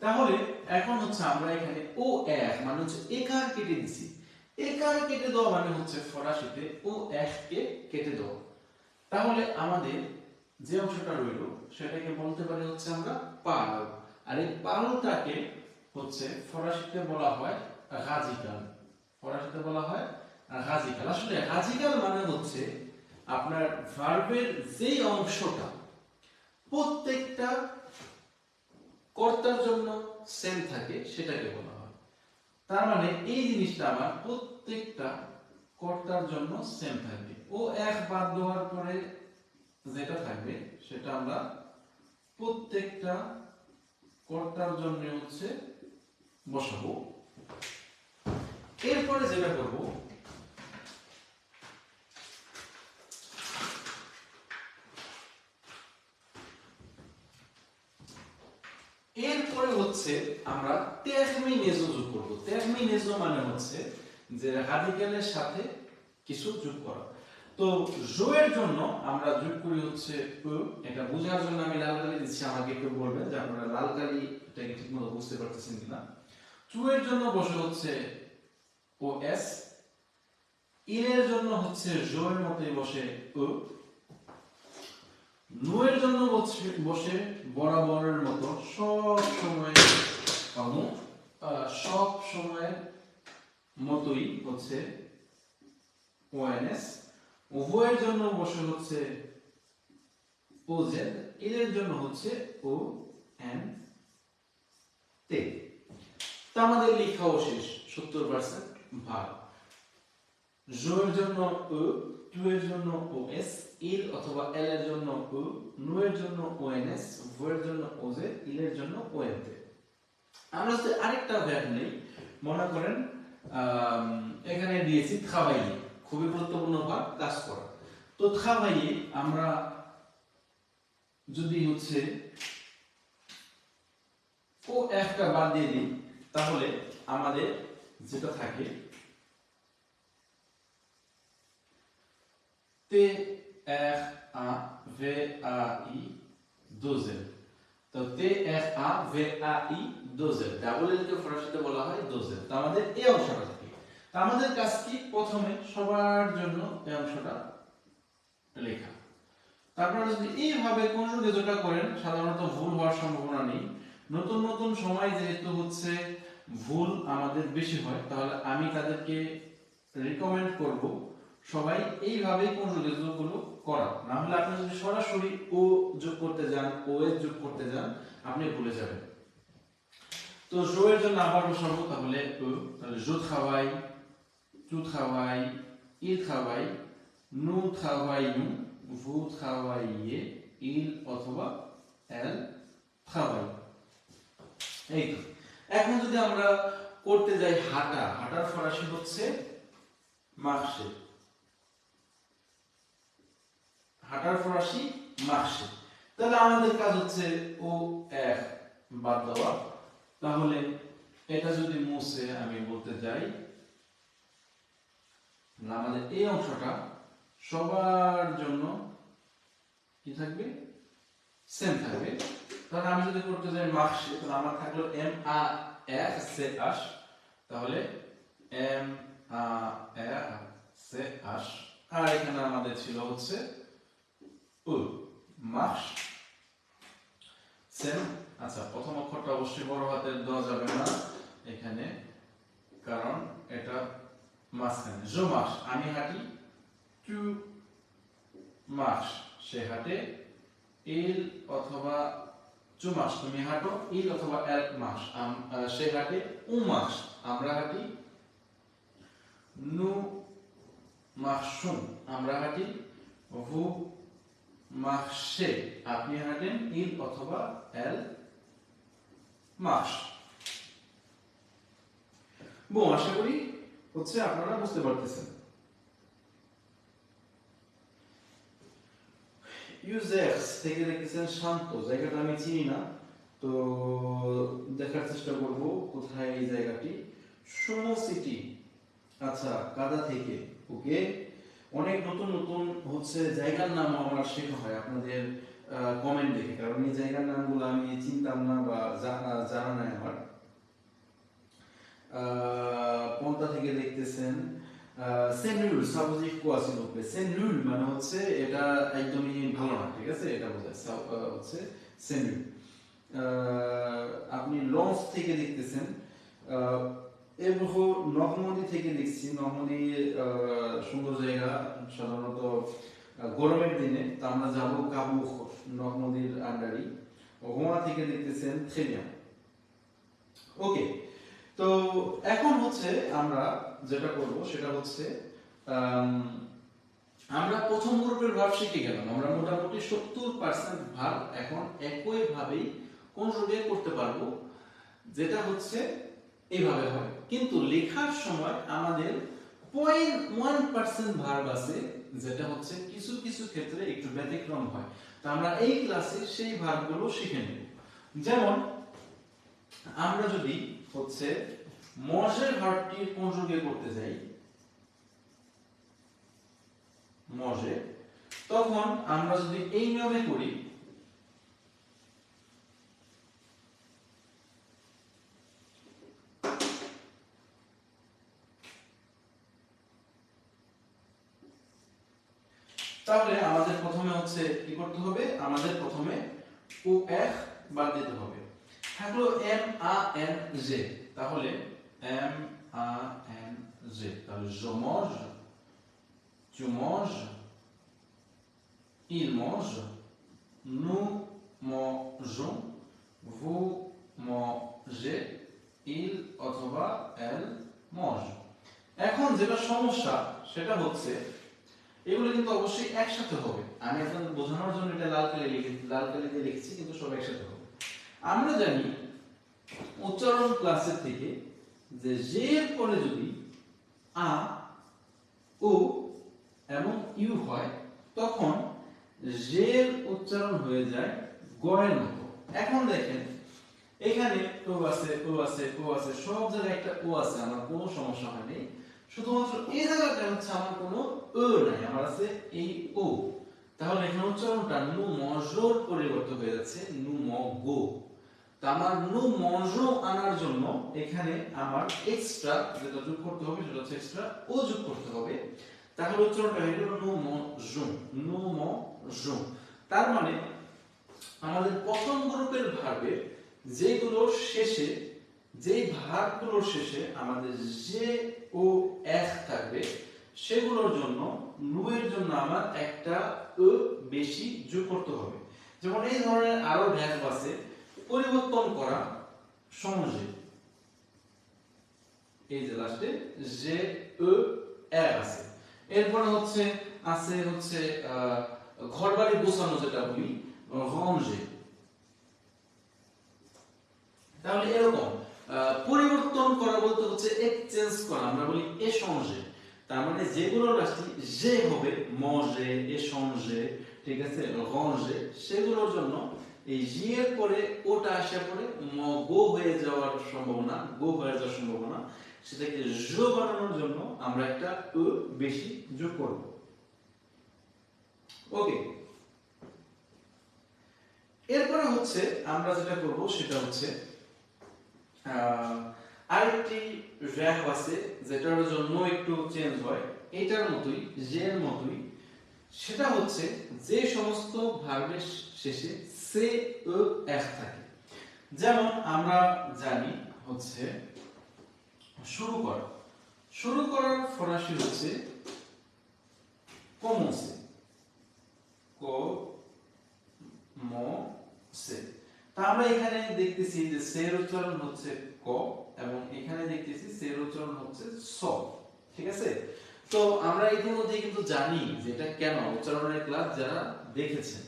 তাহলে এখন আমরা এখানে ও এফ মানে একার কেটে দিছি। একার কেটে দেওয়া মানে ফরাসিতে ও এফ কে কেটে দেওয়া। তাহলে আমাদের যে অংশটা রইল সেটাকে বলতে পারি আমরা পাল। আর এই পালটাকে ফরাসিতে বলা হয় রাজিকাল ফরাসিতে বলা হয় রাজিকাল। আসলে রাজিকাল মানে হচ্ছে আপনার ভার্বের যেই অংশটা প্রত্যেকটা কর্তার জন্য সেম থাকে সেটাকে বলা হয়। তার মানে এই জিনিসটা আমার প্রত্যেকটা কর্তার জন্য সেম থাকবে, ও এক বাদ দেওয়ার পরে যেটা থাকবে সেটা আমরা প্রত্যেকটা কর্তার জন্য হচ্ছে বসাবো। এরপরে যেটা করব, এরপরে হচ্ছে আমরা তেরমিনেজো যোগ করব। তেরমিনেজো মানে হচ্ছে যে রাদিক্যালের সাথে কিছু যোগ করা। তো জো এর জন্য আমরা যোগ করি হচ্ছে ও। এটা বোঝার জন্য আমি লাল কালি দিচ্ছি, আমাকে একটু বলবেন যে আপনারা লাল কালি এটাকে ঠিকমতো বুঝতে পারতেছেন কিনা। টু এর জন্য বসে হচ্ছে ও এস, এর জন্য হচ্ছে জো এর মতোই বসে ও, নো এর জন্য বসে বরাবরের মতো সব সময় সব সময় মতোই হচ্ছে ওএনএস। ওভো এর জন্য বসে হচ্ছে ওজেড, এর জন্য হচ্ছে ও এন তে। তা আমাদের লেখাও শেষ। 70% ভাগ। জো এর জন্য ও, টু এর জন্য ওএস, এল অথবা এল এর জন্য ও, নো এর জন্য ওএনএস, ভো এর জন্য ওজেড, ইল এর জন্য ওএনতে। আমরা যদি আরেকটা ভ্যাব নেই, মনে করেন এখানে দিয়েছি খাওয়াইয়ে, খুবই গুরুত্বপূর্ণ ভাগ কাজ করা। তো খাওয়াইয়ে আমরা যদি হচ্ছে ও একটা বাদ দিয়ে দিই, তাহলে আমাদের যেটা থাকে তে এর আ ভে আ ই দোজেল। তো তে এর আ ভে আ ই দোজেল, ডাবল এল কে ফরাসিতে বলা হয় দোজেল। তো আমাদের এই অংশটা থাকে। তো আমাদের কাজ কি, প্রথমে সবার জন্য এই অংশটা লেখা। তারপরে যদি এইভাবে কনজুগেশনটা করেন, সাধারণত ভুল হওয়ার সম্ভাবনা নেই। নতুন নতুন সময় যেহেতু হচ্ছে ভুল আমাদের বেশি হয়, তাহলে আমি তাদেরকে রিকমেন্ড করব সবাই এইভাবেই কনজুগেশনগুলো করা। না হলে আপনি যদি সরাসরি ও যোগ করতে যান, ও এর যোগ করতে যান, আপনি ভুলে যাবেন। তো জো এর জন্য আবার বসাবো তাহলে ও, তাহলে জো travaille, tu travailles, il travaille, nous travaillons, vous travaillez, il অথবা elle travaille। এই তো। এখন যদি আমরা করতে যাই হাঁটা, হাঁটার ফরাসি হচ্ছে মার্শে। হাঁটার ফরাসি মার্শে। তাহলে আমাদের কাজ হচ্ছে ও এক বাদ দেওয়া। তাহলে এটা যদি মুছে আমি বলতে যাই, আমাদের এই অংশটা সবার জন্য কি থাকবে, সেম থাকবে। তাহলে আমি যদি করতে যাই মার্শে, তাহলে আমার থাকলো এম আ এর সে আস, তাহলে এম আ এর সে আস, আর এখানে আমাদের ছিল হচ্ছে ও মার্শ সেম। আচ্ছা, প্রথম অক্ষরটা অবশ্যই বড় হাতের দেওয়া যাবে না এখানে, কারণ এটা মাঝখানে। জো মার্শ আমি হাঁটি, টু মার্শ সে হাঁটে, ইল অথবা টু মার্শ তুমি হাঁটো, ইল অথবা এল মার্শ সে হাঁটে, উ মার্শ আমরা হাঁটি, নু মার্শুন আমরা হাঁটি, ভু মার্শে আপনি হাঁটেন, ইল অথবা এল মার্শ। আশা করি হচ্ছে আপনারা বুঝতে পারতেছেন। ইউজার্স থেকে দেখতেছেন শান্ত, জায়গাটা আমি চিনি না, তো দেখার চেষ্টা করব কোথায় এই জায়গাটি। সুমো সিটি, আচ্ছা কাদা থেকে, ওকে। অনেক নতুন নতুন হচ্ছে জায়গার নাম আমার শেখা হয় আপনাদের কমেন্ট দেখে, কারণ এই জায়গার নামগুলো আমি চিনতাম না বা জানা নাই আমার। পন্থা থেকে দেখতেছেন সেনরুল সাবজেক্ট কোয়াসিল উপরে। সেনরুল মানে হচ্ছে এটা একদমই ভালো না, ঠিক আছে, এটা বোঝায় হচ্ছে সেনরুল। আপনি লঞ্চ থেকে দেখতেছেন এরপর নগমনি থেকে লিখছি। নগমনি সুন্দর জায়গা, সাধারণত গরমের দিনে তো আমরা যাব কাবু নগমনির আন্ডারি। গোয়া থেকে লিখতেছেন থেলিয়া। ওকে, তো এখন হচ্ছে আমরা যেটা করব সেটা হচ্ছে আমরা প্রথম গ্রুপের ভার্ব শিখে গেলাম। আমরা মোটামুটি 70% ভার্ব এখন একই ভাবেই কনজুগেট করতে পারবো, যেটা হচ্ছে এইভাবে হয়। কিন্তু লেখার সময় আমাদের 0.1% ভার্ব আছে, যেটা হচ্ছে কিছু কিছু ক্ষেত্রে একটু ব্যতিক্রম হয়। তো আমরা এই ক্লাসে সেই ভার্বগুলো শিখে নেব। যেমন আমরা যদি হচ্ছে মজের ভার্বটি কনজুগেট করতে যাই, মজে, তখন আমরা যদি এই নিয়মে করি, তাহলে আমাদের প্রথমে হচ্ছে কি করতে হবে, আমাদের প্রথমে ও এফ বাদ দিতে হবে। থাকলো এম আ এন জে, তাহলে এম আ এন জে, তাহলে je mange, tu manges, il mange, nous mangeons, vous mangez, il অথবা elle mange। এখন যেটা সমস্যা সেটা হচ্ছে এগুলো কিন্তু অবশ্যই একসাথে হবে। আমি আপনাদের বোঝানোর জন্য এটা লাল কালি দিয়ে লিখছি, কিন্তু সব একসাথে হবে। আমরা জানি উচ্চারণ ক্লাসের থেকে যে জে এর পরে যদি আ, ও এবং ইউ হয়, তখন জে এর উচ্চারণ হয়ে যায় গয়ের মতো। এখন দেখেন এখানে ও আছে, ও আছে, ও আছে, সব জায়গায় একটা ও আছে, আমার কোনো সমস্যা হয়নি। শুধুমাত্র এই জায়গাটা হচ্ছে আমার কোনো ও নাই, আমার আছে এই ও। তাহলে এখানে উচ্চারণটা নু মজোর পরিবর্তন হয়ে যাচ্ছে নু ম গো। তা আমার নু মজো আনার জন্য এখানে আমার এক্সট্রা যেটা যোগ করতে হবে সেটা হচ্ছে এক্সট্রা ও যোগ করতে হবে। তাহলে উচ্চারণটা হয়ে গেল নু ম জো, নু ম জো। তার মানে আমাদের প্রথম গ্রুপের ভার্বের যেগুলোর শেষে, যেই ভার্বগুলোর শেষে আমাদের যে ও এফ থাকবে, সেগুলোর জন্য নু এর জন্য আমার একটা ও বেশি যোগ করতে হবে। যেমন এই ধরনের আরো ভার্ব আছে, পরিবর্তন করা, সঙ্গে, এই যে লাস্টে যে ও এফ আছে। এরপরে হচ্ছে ঘরবাড়ি গোছানো, যেটা বলি রঞ্জে। তাহলে এরকম পরিবর্তন করা বলতে হচ্ছে এক্সচেঞ্জ করা, আমরা বলি এসঞ্জে। তার মানে যেগুলো লাস্টে যে হবে, মজে, এসঞ্জে, ঠিক আছে, রঞ্জে, সেগুলোর জন্য এই জি এর পরে ওটা আসা পরে ম গো হয়ে যাওয়ার সম্ভাবনা, সেটাকে জো বানানোর জন্য আমরা একটা ও বেশি যোগ করব। ওকে, এরপরে হচ্ছে আমরা যেটা করব সেটা হচ্ছে আরেকটি ভ্যাব আছে যেটার জন্য একটু চেঞ্জ হয়, এটার মতোই, যে এর মতোই। সেটা হচ্ছে যে সমস্ত ভার্বের শেষে সে ও এফ থাকে। যেমন আমরা জানি হচ্ছে শুরু করার ফরাসি হচ্ছে commencer, commencer। তা আমরা এখানে দেখতেছি যে সের উচ্চারণ হচ্ছে ক, এবং এখানে দেখতেছি সের উচ্চারণ হচ্ছে স, ঠিক আছে। তো আমরা ইতিমধ্যে কিন্তু জানি যে এটা কেন, উচ্চারণের ক্লাস যারা দেখেছেন,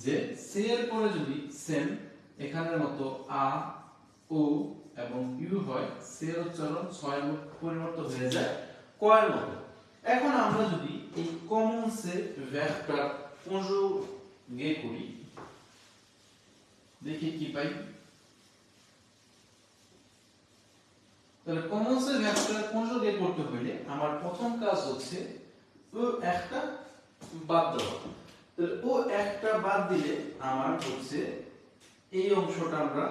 যে সে এর পরে যদি সেম এখানের মতো আ, ও এবং ইউ হয়, সে এর উচ্চারণ ছয় পরিবর্তন হয়ে যায় কয়ের মতো। এখন আমরা যদি এই কমন সে ভ্যাবটা কনজুগেট করি, দেখি কি পাই। তাহলে কমন সে ভ্যাবটা কনজুগেট করতে হলে আমার প্রথম কাজ হচ্ছে ও একটা বাদ দেওয়া। তাহলে ও একটা বাদ দিলে আমার হচ্ছে এই অংশটা আমরা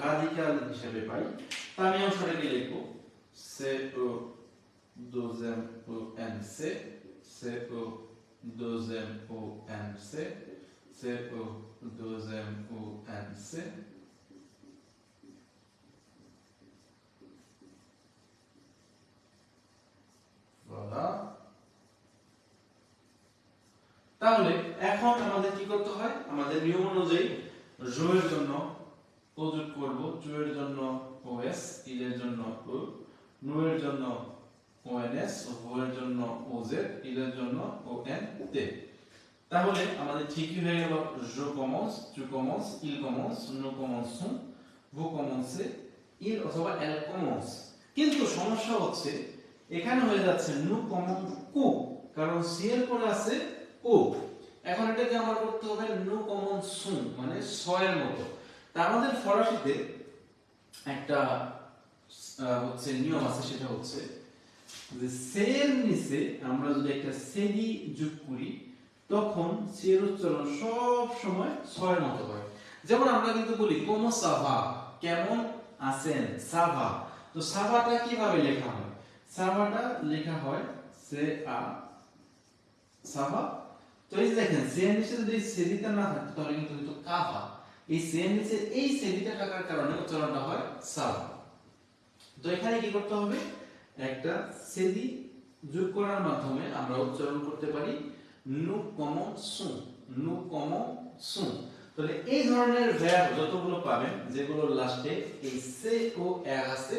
রাডিকাল হিসেবে পাই। তা আমি অংশটাকে লিখব সে ও deuxième ও এন সে, সে ও deuxième ও এন সে, সে ও deuxième ও এন সে, voilà। তাহলে এখন আমাদের কি করতে হয়, আমাদের নিয়ম অনুযায়ী রো এর জন্য ও যোগ করব, টু এর জন্য ওএস, ইল এর জন্য ও, নু এর জন্য ওএনএস, ভো এর জন্য ওজেড, ইল এর জন্য ওএন তে। তাহলে আমাদের ঠিকই হয়ে গেল জো কমন্স, টু কমন্স, ইল কমন্স, নু কমন্স সুন, ভো কমন্সে, ইল অথবা এল কমন্স। কিন্তু সমস্যা হচ্ছে এখানে হয়ে যাচ্ছে নু কমন কু, কারণ সি এর পরে আছে ও। এখন এটাকে আমার করতে হবে নু কমন সুন, মানে ছয়ের মতো। তা আমাদের ফরাসিতে একটা হচ্ছে নিয়ম আছে, সেটা হচ্ছে যে সের নিচে আমরা যদি একটা সেদি যোগ করি তখন সের উচ্চারণ সব সময় ছয়ের মতো হয়। যেমন আমরা কিন্তু বলি কোমো সাভা, কেমন আছেন, সাভা। তো সাভাটা কিভাবে লেখা হয়, সাভাটা লেখা হয় সে আ সাভা। তো এই দেখেন সে এর নিচে যদি সেদিটা না থাকতো তাহলে কিন্তু হতো কাভা। এই সে এর নিচে এই সেদিটা থাকার কারণে উচ্চারণটা হয় সাভা। তো এখানে কি করতে হবে, একটা সেদি যোগ করার মাধ্যমে আমরা উচ্চারণ করতে পারি নু কমন সুন, নু কমন সুন। তাহলে এই ধরনের ভার্ব যতগুলো পাবেন যেগুলো লাস্টে এই সে ও এর আছে,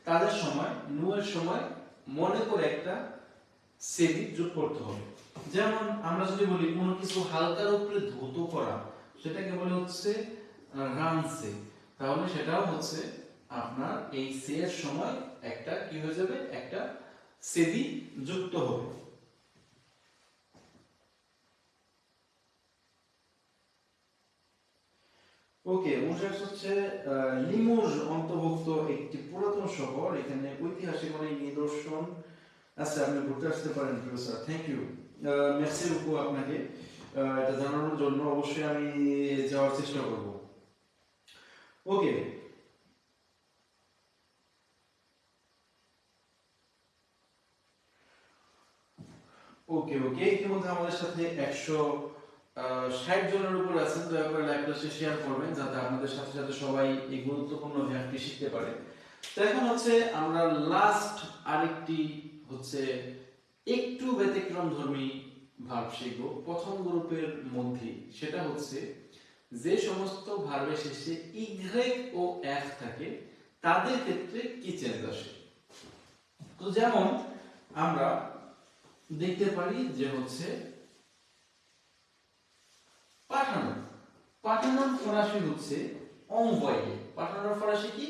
তাদের সময় নু এর সময় মনে করে একটা সেদি যোগ করতে হবে। যেমন আমরা যদি বলি কোনো কিছু হালকার উপরে ধৌত করা, সেটাকে বলে হচ্ছে রানসে। তাহলে সেটাও হচ্ছে আপনার এই সে এর সময় একটা কি হয়ে যাবে, একটা সেদি যুক্ত হবে। ওকে, উর্জাস হচ্ছে লিমুর অন্তর্ভুক্ত একটি পুরাতন শহর। এখানে ঐতিহাসিক অনেক নিদর্শন আছে, আপনি ঘুরতে আসতে পারেন প্রফেসর। থ্যাংক ইউ, মেসি রুকু আপনাকে এটা জানানোর জন্য। অবশ্যই আমি যাওয়ার চেষ্টা করব। ওকে, ওকে, ওকে, ইতিমধ্যে আমাদের সাথে 160 জনের উপর আছেন। দয়া করে লাইভ ক্লাসে শেয়ার করবেন যাতে আমাদের সাথে সাথে সবাই এই গুরুত্বপূর্ণ জ্ঞানটি শিখতে পারে। তো এখন হচ্ছে আমরা লাস্ট আরেকটি হচ্ছে একটু ব্যতিক্রম ধর্মী ভার্ব শিখব প্রথম গ্রুপের মধ্যে। সেটা হচ্ছে যে সমস্ত ভার্বের শেষে ইগ্রেক ও এফ থাকে তাদের ক্ষেত্রে কি চেঞ্জ আসে। তো যেমন আমরা দেখতে পারি যে হচ্ছে পাঠানো, পাঠানোর ফরাসি হচ্ছে envoyer। পাঠানোর ফরাসি কি,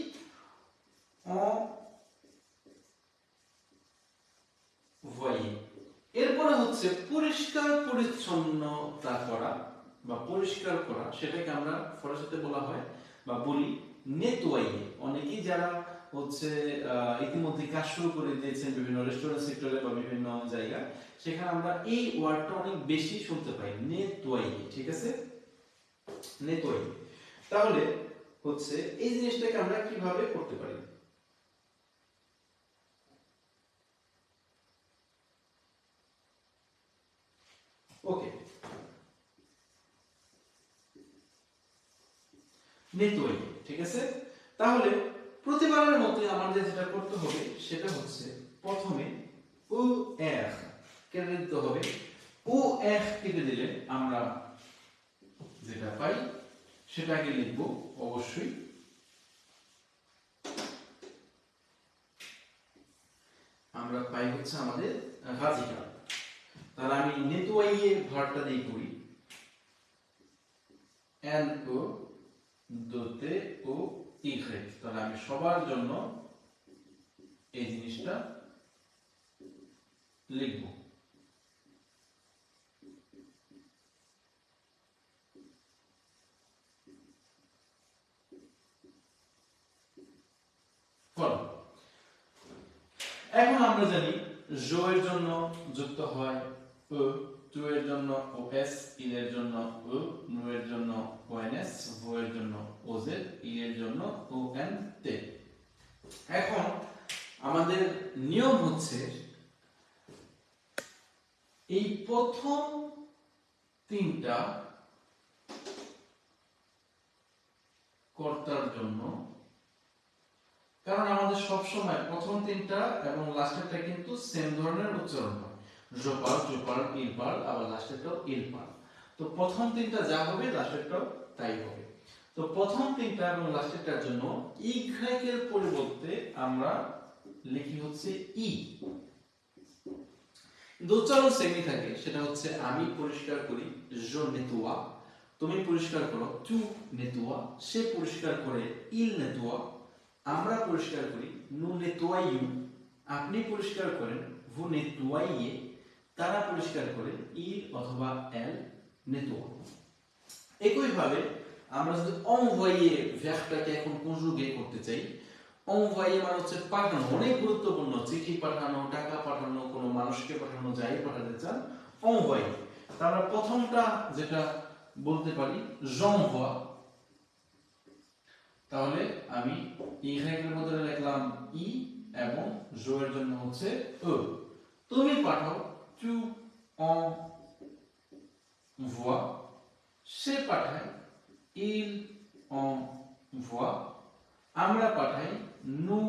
envoyer। এরপরে হচ্ছে পরিষ্কার পরিচ্ছন্নতা করা বা পরিষ্কার করা, সেটাকে আমরা ফরাসিতে বলা হয় বা বলি nettoyer। অনেকেই যারা হচ্ছে ইতিমধ্যে কাজ শুরু করে দিয়েছেন বিভিন্ন রেস্টুরেন্ট সেক্টরে বা বিভিন্ন জায়গায়, সেখানে আমরা এই ওয়ার্ডটা অনেক বেশি শুনতে পাই, nettoyer। ঠিক আছে, nettoyer। তাহলে হচ্ছে এই জিনিসটাকে আমরা কিভাবে করতে পারি। ওকে, nettoyer। ঠিক আছে, তাহলে প্রতিবারের মতোই আমাদের যেটা করতে হবে সেটা হচ্ছে প্রথমে ও এর কেটে দিতে হবে। ও এর কেটে দিলে আমরা যেটা পাই সেটাকে লিখব অবশ্যই। আমরা পাই হচ্ছে আমাদের রাজিকা। তাহলে আমি নেতোয়াইয়ে ভার্বটা দিয়ে করি এন ও দোতে ও ইগ্রেক। তাহলে আমি সবার জন্য এই জিনিসটা লিখব। এখন আমরা জানি জো এর জন্য যুক্ত হয় ও, টু এর জন্য ও এস, ইল এর জন্য ও, নু এর জন্য ও এন এস, ভো এর জন্য ও জেড, ই এর জন্য ও এন তে। এখন আমাদের নিয়ম হচ্ছে এই প্রথম তিনটা কর্তার জন্য, কারণ আমাদের সব সময় প্রথম তিনটা এবং লাস্টেরটা কিন্তু সেম ধরনের উচ্চারণ হয়, je parle, tu parles, il parle, আবার লাস্টেরটাও il parle। তো প্রথম তিনটা যা হবে লাস্টেরটাও তাই হবে। তো প্রথম তিনটা এবং লাস্টেরটার জন্য ই এর পরিবর্তে আমরা লিখি হচ্ছে ই। উচ্চারণ সেমই থাকে, সেটা হচ্ছে আমি পরিষ্কার করি, je nettoie, তুমি পরিষ্কার করো, tu nettoies, সে পরিষ্কার করে, il nettoie, আমরা পরিষ্কার করি, nous nettoyons, আপনি পরিষ্কার করেন, vous nettoyez, তারা পরিষ্কার করে, il অথবা elle nettoie। একইভাবে আমরা যদি envoyer ভার্বটাকে এখন কনজুগেট করতে চাই, envoyer মানে হচ্ছে পাঠানো, অনেক গুরুত্বপূর্ণ, চিঠি পাঠানো, টাকা পাঠানো, কোনো মানুষকে পাঠানো, যাই পাঠাতে চান, envoyer। তাহলে প্রথমটা যেটা বলতে পারি j'envoie, তাহলে আমি ই এর বদলে লিখলাম ই এবং জো এর জন্য হচ্ছে ও। তুমি পাঠাও, tu envoies, সে পাঠায়, il envoie, আমরা পাঠাই, nous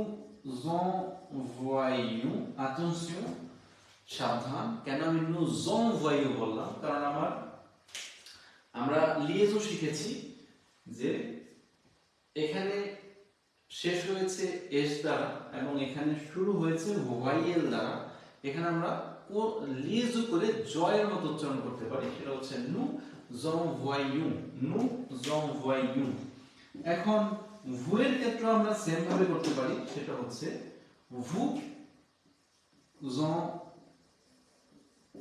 envoyons। attention, সাবধান, কেন আমি nous envoyons বললাম, কারণ আমরা লিয়েজও শিখেছি যে এখানে শেষ হয়েছে এস দ্বারা এবং এখানে শুরু হয়েছে ভয়েল দ্বারা। এখানে আমরা লিয়েজও করে জয়ের মতো উচ্চারণ করতে পারি, সেটা হচ্ছে nous envoyons, nous envoyons। এখন vous এর ক্ষেত্রে আমরা সেম ভাবে করতে পারি, সেটা হচ্ছে vous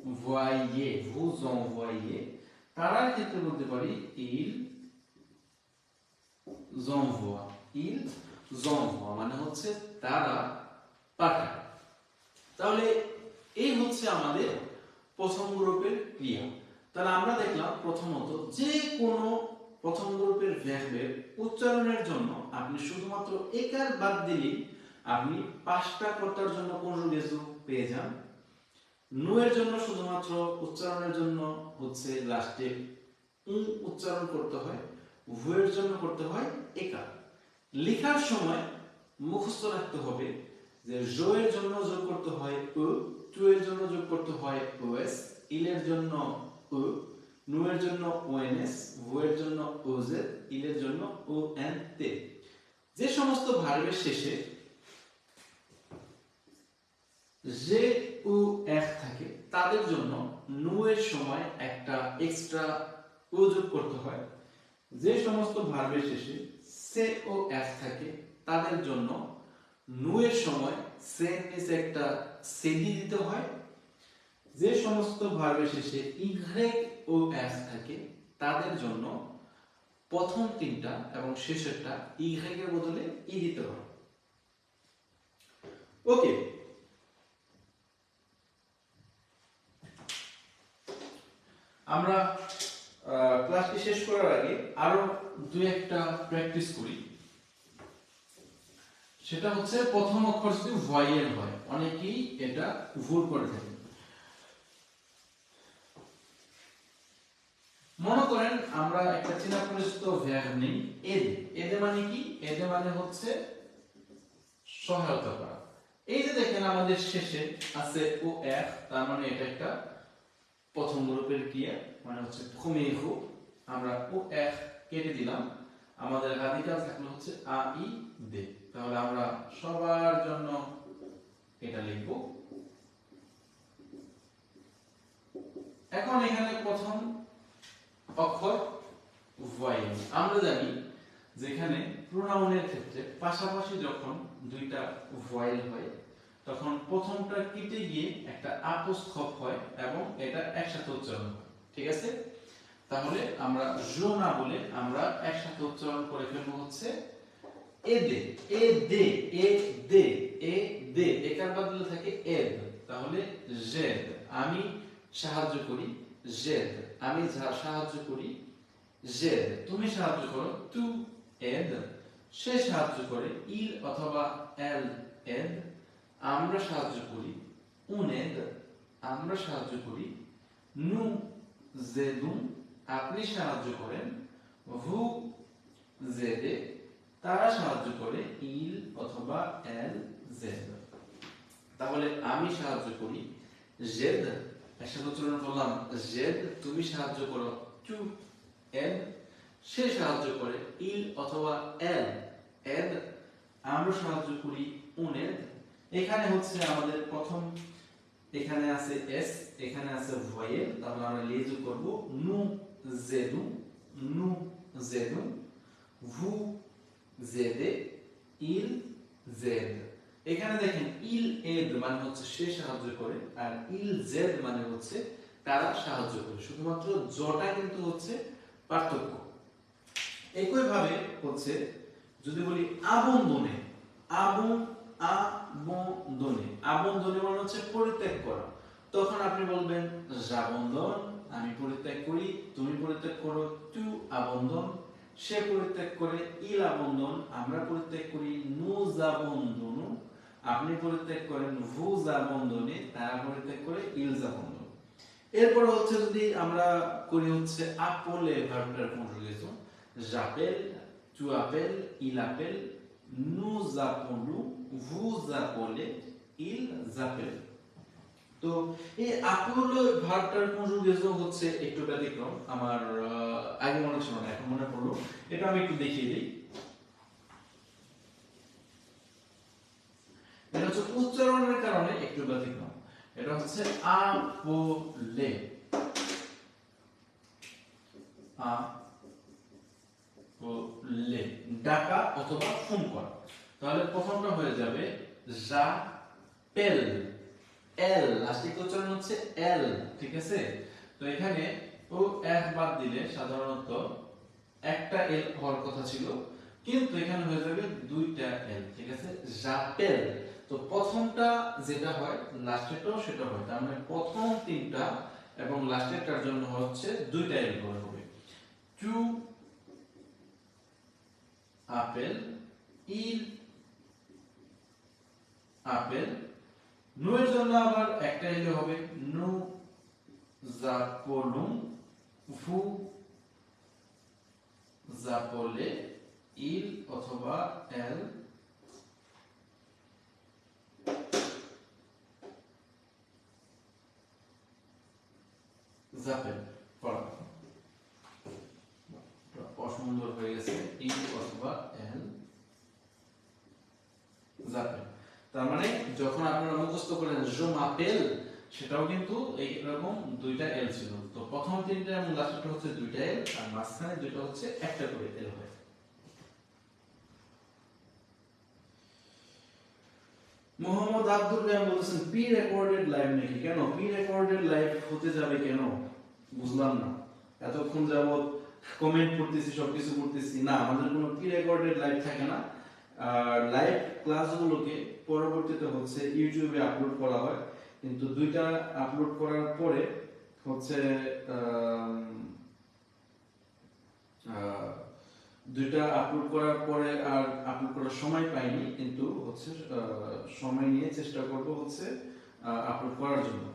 envoyez, vous envoyez। তারার ক্ষেত্রে বলতে পারি ils envoient, ils envoient মানে হচ্ছে তারা পাঠায়। তাহলে এই হচ্ছে আমাদের প্রথম গ্রুপের ক্রিয়া। তাহলে আমরা দেখলাম প্রথমত যে কোনো প্রথম গ্রুপের ভার্বের উচ্চারণের জন্য আপনি শুধুমাত্র একার বাদ দিলেই আপনি পাঁচটা কর্তার জন্য কনজুগেশন পেয়ে যান। নু এর জন্য শুধুমাত্র উচ্চারণের জন্য হচ্ছে লাস্টে উচ্চারণ করতে হয়, ভু এর জন্য করতে হয় একা। লেখার সময় মুখস্থ রাখতে হবে যে জো এর জন্য যোগ করতে হয় ও, টু এর জন্য যোগ করতে হয় ওএস, ইল এর জন্য ও, নু এর জন্য ওএনএস, ভু এর জন্য ওজেড, ইল এর জন্য ওএন তে। যে সমস্ত ভার্বের শেষে যে ও এফ থাকে তাদের জন্য নু এর সময় একটা এক্সট্রা ও যোগ করতে হয়। যে সমস্ত ভার্বের শেষে সে ও এফ থাকে তাদের জন্য নু এর সময় সে নিচে একটা সেডি দিতে হয়। যে সমস্ত ভার্বের শেষে ইগ্রেক ও এফ থাকে তাদের জন্য প্রথম তিনটা এবং শেষেরটা ইগ্রেক এর বদলে ই দিতে হয়। ওকে, আমরা ক্লাসটি শেষ করার আগে আরো দুই একটা প্র্যাকটিস করি। সেটা হচ্ছে প্রথম অক্ষর যদি ভয়েল হয়, অনেকেই এটা ভুল করে থাকে। মনে করেন আমরা একটা চেনা পরিচিত ভার্ব নেই এদে। এদে মানে কি? এদে মানে হচ্ছে সহায়তা করা। এই যে দেখেন আমাদের শেষে আছে ও এফ, তার মানে এটা একটা প্রথম গ্রুপের ক্রিয়া, মানে হচ্ছে premier groupe। আমরা ও এফ কেটে দিলাম, আমাদের রাদিকাল থাকলো হচ্ছে আ ই দে। তাহলে আমরা সবার জন্য এটা লিখব। এখন এখানে প্রথম অক্ষর ভয়েল। আমরা জানি যেখানে প্রোনাউনের ক্ষেত্রে পাশাপাশি যখন দুইটা ভয়েল হয় তখন প্রথমটা কেটে গিয়ে একটা আপোস্থপ হয় এবং এটা একসাথে উচ্চারণ হয়। ঠিক আছে? তাহলে আমরা জো না বলে আমরা একসাথে উচ্চারণ করে ফেলবো হচ্ছে এদে, এদে, এদে, এদে। একার বদলে থাকে এদ, তাহলে জেদ। আমি সাহায্য করি, জেদ। আমি সাহায্য করি, জেদ। তুমি সাহায্য করো, তু এদ। সে সাহায্য করে, ইল অথবা এল এদ। আমরা সাহায্য করি, উনেদ। আমরা সাহায্য করি, নু জেদুন। আপনি সাহায্য করেন, ভু জেদে। তারা সাহায্য করে, ইল অথবা এল জেড। তাহলে আমি সাহায্য করি জেড, একসাথে উচ্চারণ করলাম জেড, তুমি সাহায্য করো টু এড, সে সাহায্য করে ইল অথবা এল এড, আমরা সাহায্য করি উনেদ। এখানে হচ্ছে আমাদের প্রথম, এখানে আছে এস, এখানে আছে ভয়েল, তাহলে আমরা লেজু করব নু জেদু, নু জেদু, ভু জেদে, ইল জেদ। এখানে দেখেন ইল এদ মানে হচ্ছে সে সাহায্য করে, আর ইল জেদ মানে হচ্ছে তারা সাহায্য করে, শুধুমাত্র জটা কিন্তু হচ্ছে পার্থক্য। একই ভাবে হচ্ছে যদি বলি আবন্ধনে, আবন্ধনে, আবন্ধনে মানে হচ্ছে পরিত্যাগ করা, তখন আপনি বলবেন জাবন্ধন, আমি পরিত্যাগ করি, তুমি পরিত্যাগ করো তু আবন্ধন, সে পরিত্যাগ করে ইল আবন্ধন, আমরা পরিত্যাগ করি নু জাবন্ধনু, আপনি পরিত্যাগ করেন ভু জাবন্ধনে, তারা পরিত্যাগ করে ইল জাবন্ধন। এরপর হচ্ছে যদি আমরা করি হচ্ছে আপলে ভার্বটার conjugation, জাপেল, tu appelles, il appelle, nous appelons, vous appelez, ils appellent। তো এই আপলে ভার্বটার কনজুগেশন হচ্ছে একটু ব্যতিক্রম, আমার আগে মনে ছিল না, এখন মনে পড়লো, এটা আমি একটু দেখিয়ে দিই। এটা হচ্ছে উচ্চারণের কারণে একটু ব্যতিক্রম, এটা হচ্ছে আপলে, লে, ডাকা অথবা ফোন করা। তাহলে প্রথমটা হয়ে যাবে জা পেল, এল লাস্টিক উচ্চারণ হচ্ছে এল, ঠিক আছে। তো এখানে ও এক বাদ দিলে সাধারণত একটা এল হওয়ার কথা ছিল, কিন্তু এখানে হয়ে যাবে দুইটা এল, ঠিক আছে, জাপেল। তো প্রথমটা যেটা হয় লাস্টেরটাও সেটা হয়, তার মানে প্রথম তিনটা এবং লাস্টেরটার জন্য হচ্ছে দুইটা এল হবে। টু আপেল, ইল আপেল, নু এর জন্য আবার একটা এল হবে নু জাপলুম, ভু জাপলে, ইল অথবা এল জাপেল পড়া, অসুন্দর হয়ে গেছে, ইল অথবা এল জাপেল। তার মানে যখন আপনারা মুখস্থ করেন জো মাপেল, সেটাও কিন্তু এইরকম দুইটা এল ছিল, তো প্রথম তিনটা এবং লাস্টটা হচ্ছে দুইটা এল, আর মাঝখানে দুইটা হচ্ছে একটা করে এল হয়। মোহাম্মদ আব্দুল কাইম বলেছেন প্রি রেকর্ডেড লাইভ নাকি, কেন প্রি রেকর্ডেড লাইভ হতে যাবে কেন, বুঝলাম না, এতক্ষণ যাবত কমেন্ট করতেছি সবকিছু করতেছি, না আমাদের কোনো প্রি রেকর্ডেড লাইভ থাকে না। আর লাইভ ক্লাসগুলোকে পরবর্তীতে হচ্ছে ইউটিউবে আপলোড করা হয়, কিন্তু দুইটা আপলোড করার পরে হচ্ছে দুইটা আপলোড করার পরে আর আপলোড করার সময় পাইনি, কিন্তু হচ্ছে সময় নিয়ে চেষ্টা করব হচ্ছে আপলোড করার জন্য।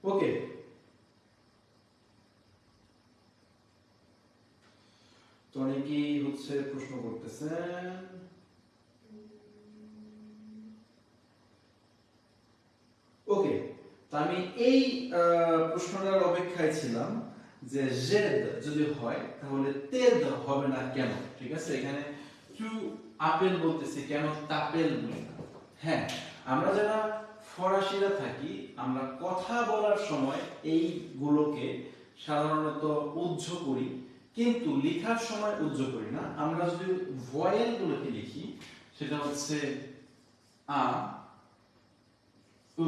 ওকে, তো অনেকেই হচ্ছে প্রশ্ন করতেছেন, ওকে, তো আমি এই প্রশ্নটার অপেক্ষায় ছিলাম যে জেদ যদি হয় তাহলে তেদ হবে না কেন, ঠিক আছে। এখানে টু আপেল বলতেছি, কেন তাপেল বলি না। হ্যাঁ, আমরা যারা ফরাসিরা থাকি, আমরা কথা বলার সময় এইগুলোকে সাধারণত উজ্জ করি, কিন্তু লেখার সময় উজ্জ করি না। আমরা যদি ভয়েল গুলোকে লিখি, সেটা হচ্ছে আ, উ,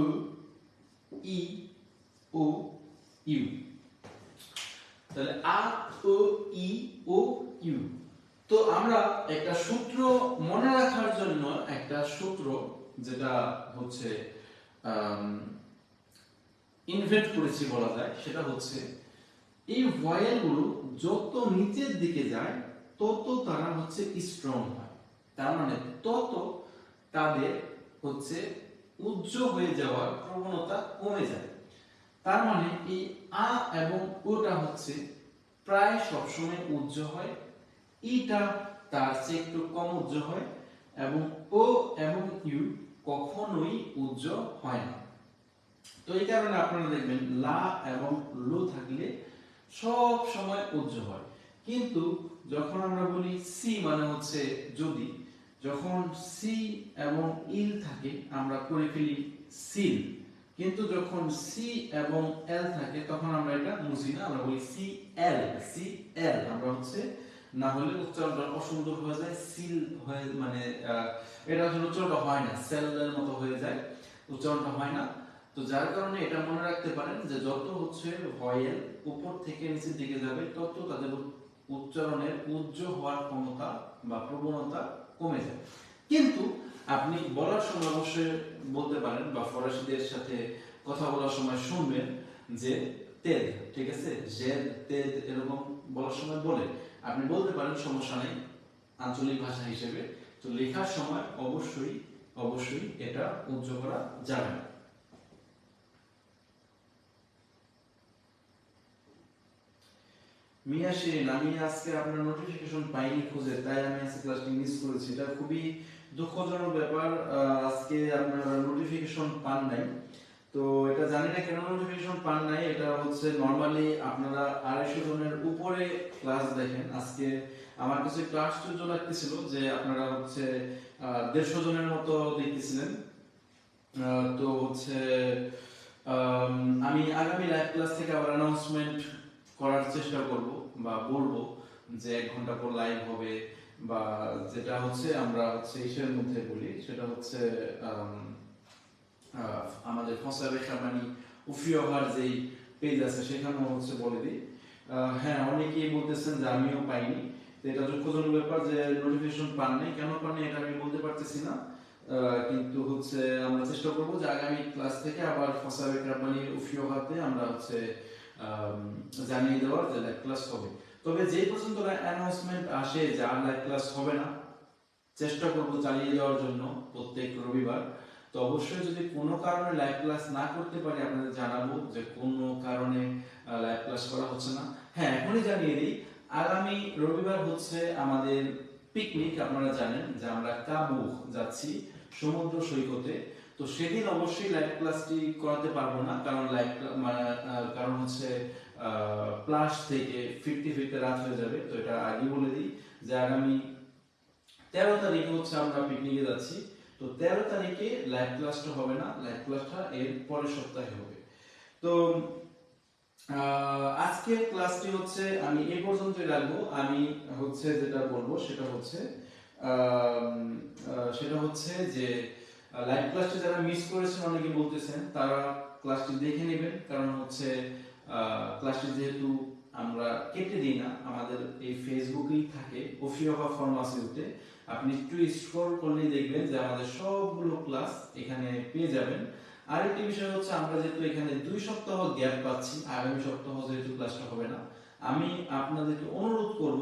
ই, ও, ইউ। তাহলে আ, ও, ই, ও, ইউ। তো আমরা একটা সূত্র মনে রাখার জন্য একটা সূত্র যেটা হচ্ছে ইনভেন্ট করেছি বলা যায়, সেটা হচ্ছে এই ভয়েল গুলো যত নিচের দিকে যায় তত তারা হচ্ছে স্ট্রং হয়, তার মানে তত তাদের হচ্ছে উজ্জ হয়ে যাওয়ার প্রবণতা কমে যায়। তার মানে এই আ এবং ওটা হচ্ছে প্রায় সবসময় উজ্জ হয়, ইটা তার চেয়ে একটু কম উজ্জ্বল হয় এবং ও এবং ইউ কখনোই উজ্জ্বল হয় না। তো এই কারণে আপনারা দেখবেন লা এবং লু থাকলে সব সময় উজ্জ্বল হয়। কিন্তু যখন আমরা বলি সি মানে হচ্ছে যদি, যখন সি এবং ইল থাকে আমরা করে ফেলি সিল, কিন্তু যখন সি এবং এল থাকে তখন আমরা এটা মুছি না, আমরা বলি সি এল, সি এল। আমরা হচ্ছে না হলে উচ্চারণটা অসুন্দর হয়ে যায়, সিল হয়ে মানে এটা আসলে উচ্চারণটা হয় না, সেলের মতো হয়ে যায়, উচ্চারণটা হয় না। তো যার কারণে এটা মনে রাখতে পারেন যে যত হচ্ছে ভয়েল উপর থেকে নিচের দিকে যাবে তত তাদের উচ্চারণের উজ্জ্বল হওয়ার ক্ষমতা বা প্রবণতা কমে যায়। কিন্তু আপনি বলার সময় অবশ্যই বলতে পারেন বা ফরাসিদের সাথে কথা বলার সময় শুনবেন যে তেদ, ঠিক আছে, জেদ তেদ এরকম বলার সময় বলে আপনি বলতে পারেন, সমস্যা নেই আঞ্চলিক ভাষা হিসেবে। তো লেখার সময় অবশ্যই অবশ্যই এটা উজ্জ্বল করা যাবে না। মিয়া শিরিন, আমি আজকে আপনার নোটিফিকেশন পাইনি খুঁজে, তাই আমি আজকে ক্লাসটি মিস করেছি। এটা খুবই দুঃখজনক ব্যাপার, আজকে আপনারা নোটিফিকেশন পান নাই। তো এটা জানি না কেন নোটিফিকেশন পান নাই, এটা হচ্ছে নরমালি আপনারা 250 জনের উপরে ক্লাস দেখেন। আজকে আমার কাছে একটু আশ্চর্য লাগতেছিল যে আপনারা হচ্ছে 150 জনের মতো দেখতেছিলেন। তো হচ্ছে আমি আগামী লাইভ ক্লাস থেকে আবার অ্যানাউন্সমেন্ট করার চেষ্টা করব বা বলবো যে 1 ঘন্টা পর লাইভ হবে, বা যেটা হচ্ছে আমরা হচ্ছে ইসের মধ্যে বলি সেটা হচ্ছে আমাদের ফসাবে খাবানি উফিওহার যেই পেজ আছে সেখানেও হচ্ছে বলে দিই। হ্যাঁ, অনেকেই বলতেছেন যে আমিও পাইনি। তো এটা দুঃখজনক ব্যাপার যে নোটিফিকেশন পান নাই, কেন পান নাই এটা আমি বলতে পারতেছি না। কিন্তু হচ্ছে আমরা চেষ্টা করব যে আগামী ক্লাস থেকে আবার ফসাবে খাবানি উফিওহাতে আমরা হচ্ছে জানিয়ে দেওয়ার যে লাইভ ক্লাস হবে। তবে যে পর্যন্ত অ্যানাউন্সমেন্ট আসে যে আর লাইভ ক্লাস হবে না, চেষ্টা করব চালিয়ে যাওয়ার জন্য প্রত্যেক রবিবার। তো অবশ্যই যদি কোনো কারণে লাইভ ক্লাস না করতে পারি আপনাদের জানাবো যে কোনো কারণে লাইভ ক্লাস করা হচ্ছে না। হ্যাঁ, এখনই জানিয়ে দিই, আগামী রবিবার হচ্ছে আমাদের পিকনিক। আপনারা জানেন যে আমরা কাবুক যাচ্ছি সমুদ্র সৈকতে। তো সেদিন অবশ্যই লাইভ ক্লাসটি করাতে পারবো না, কারণ কারণ হচ্ছে প্লাস থেকে ফিরতে ফিরতে রাত হয়ে যাবে। তো এটা আগে বলে দিই যে আগামী 13 তারিখে হচ্ছে আমরা পিকনিকে যাচ্ছি। তো 13 তারিখে লাইভ ক্লাসটা হবে না, লাইভ ক্লাসটা এর পরের সপ্তাহে হবে। তো আজকের ক্লাসটি হচ্ছে আমি এই পর্যন্তই রাখবো। আমি হচ্ছে যেটা বলবো সেটা হচ্ছে যে লাইভ ক্লাসটি যারা মিস করেছেন অনেকে বলতেছেন তারা ক্লাসটি দেখে নেবেন, কারণ হচ্ছে ক্লাসটি যেহেতু আমরা কেটে দিই না, আমাদের এই ফেসবুকেই থাকে ওফিওভা ফার্মাসিউতে। আপনি একটু স্ক্রল করলেই দেখবেন যে আমাদের সবগুলো ক্লাস এখানে পেয়ে যাবেন। আরেকটি বিষয় হচ্ছে আমরা যেহেতু এখানে 2 সপ্তাহ গ্যাপ পাচ্ছি, আগামী সপ্তাহ যেহেতু ক্লাসটা হবে না, আমি আপনাদেরকে অনুরোধ করব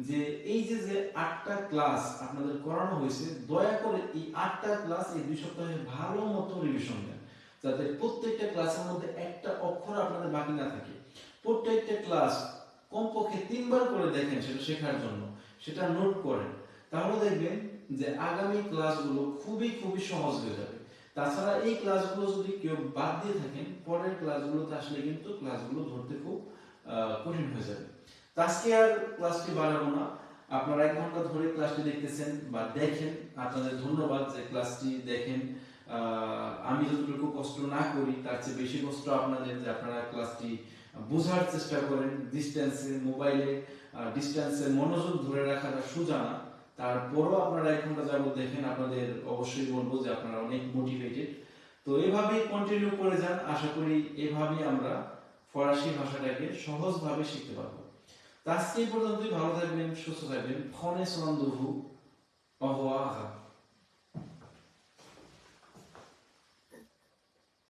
যে এই যে 8টা ক্লাস আপনাদের করানো হয়েছে, দয়া করে এই 8টা ক্লাস এই 2 সপ্তাহে ভালো মতো রিভিশন দেন, যাতে প্রত্যেকটা ক্লাসের মধ্যে একটা অক্ষর আপনাদের বাকি না থাকে। প্রত্যেকটা ক্লাস কমপক্ষে 3 বার করে দেখেন সেটা শেখার জন্য, সেটা নোট করেন। তাহলে দেখবেন যে আগামী ক্লাসগুলো খুবই খুবই সহজ হয়ে যাবে। তাছাড়া এই ক্লাসগুলো যদি কেউ বাদ দিয়ে থাকেন, পরের ক্লাসগুলোতে আসলে কিন্তু ক্লাসগুলো ধরতে খুব কঠিন হয়ে যাবে। আজকে আর ক্লাসটি বাড়াবো না, আপনারা 1 ঘন্টা ধরে ক্লাসটি দেখতেছেন বা দেখেন, আপনাদের ধন্যবাদ যে ক্লাসটি দেখেন। আমি যতটুকু কষ্ট না করি তার চেয়ে বেশি কষ্ট আপনাদের, যে আপনারা ক্লাসটি বোঝার চেষ্টা করেন। ডিস্টেন্সে মোবাইলে ডিস্টেন্সে মনোযোগ ধরে রাখাটা সোজা না, তারপরও আপনারা 1 ঘন্টা যাবত দেখেন। আপনাদের অবশ্যই বলবো যে আপনারা অনেক মোটিভেটেড। তো এভাবেই কন্টিনিউ করে যান, আশা করি এভাবেই আমরা ফরাসি ভাষাটাকে সহজভাবে শিখতে পারবো। তো আজকে এই পর্যন্তই, ভালো থাকবেন, সুস্থ থাকবেন। Prenez soin de vous. Au revoir.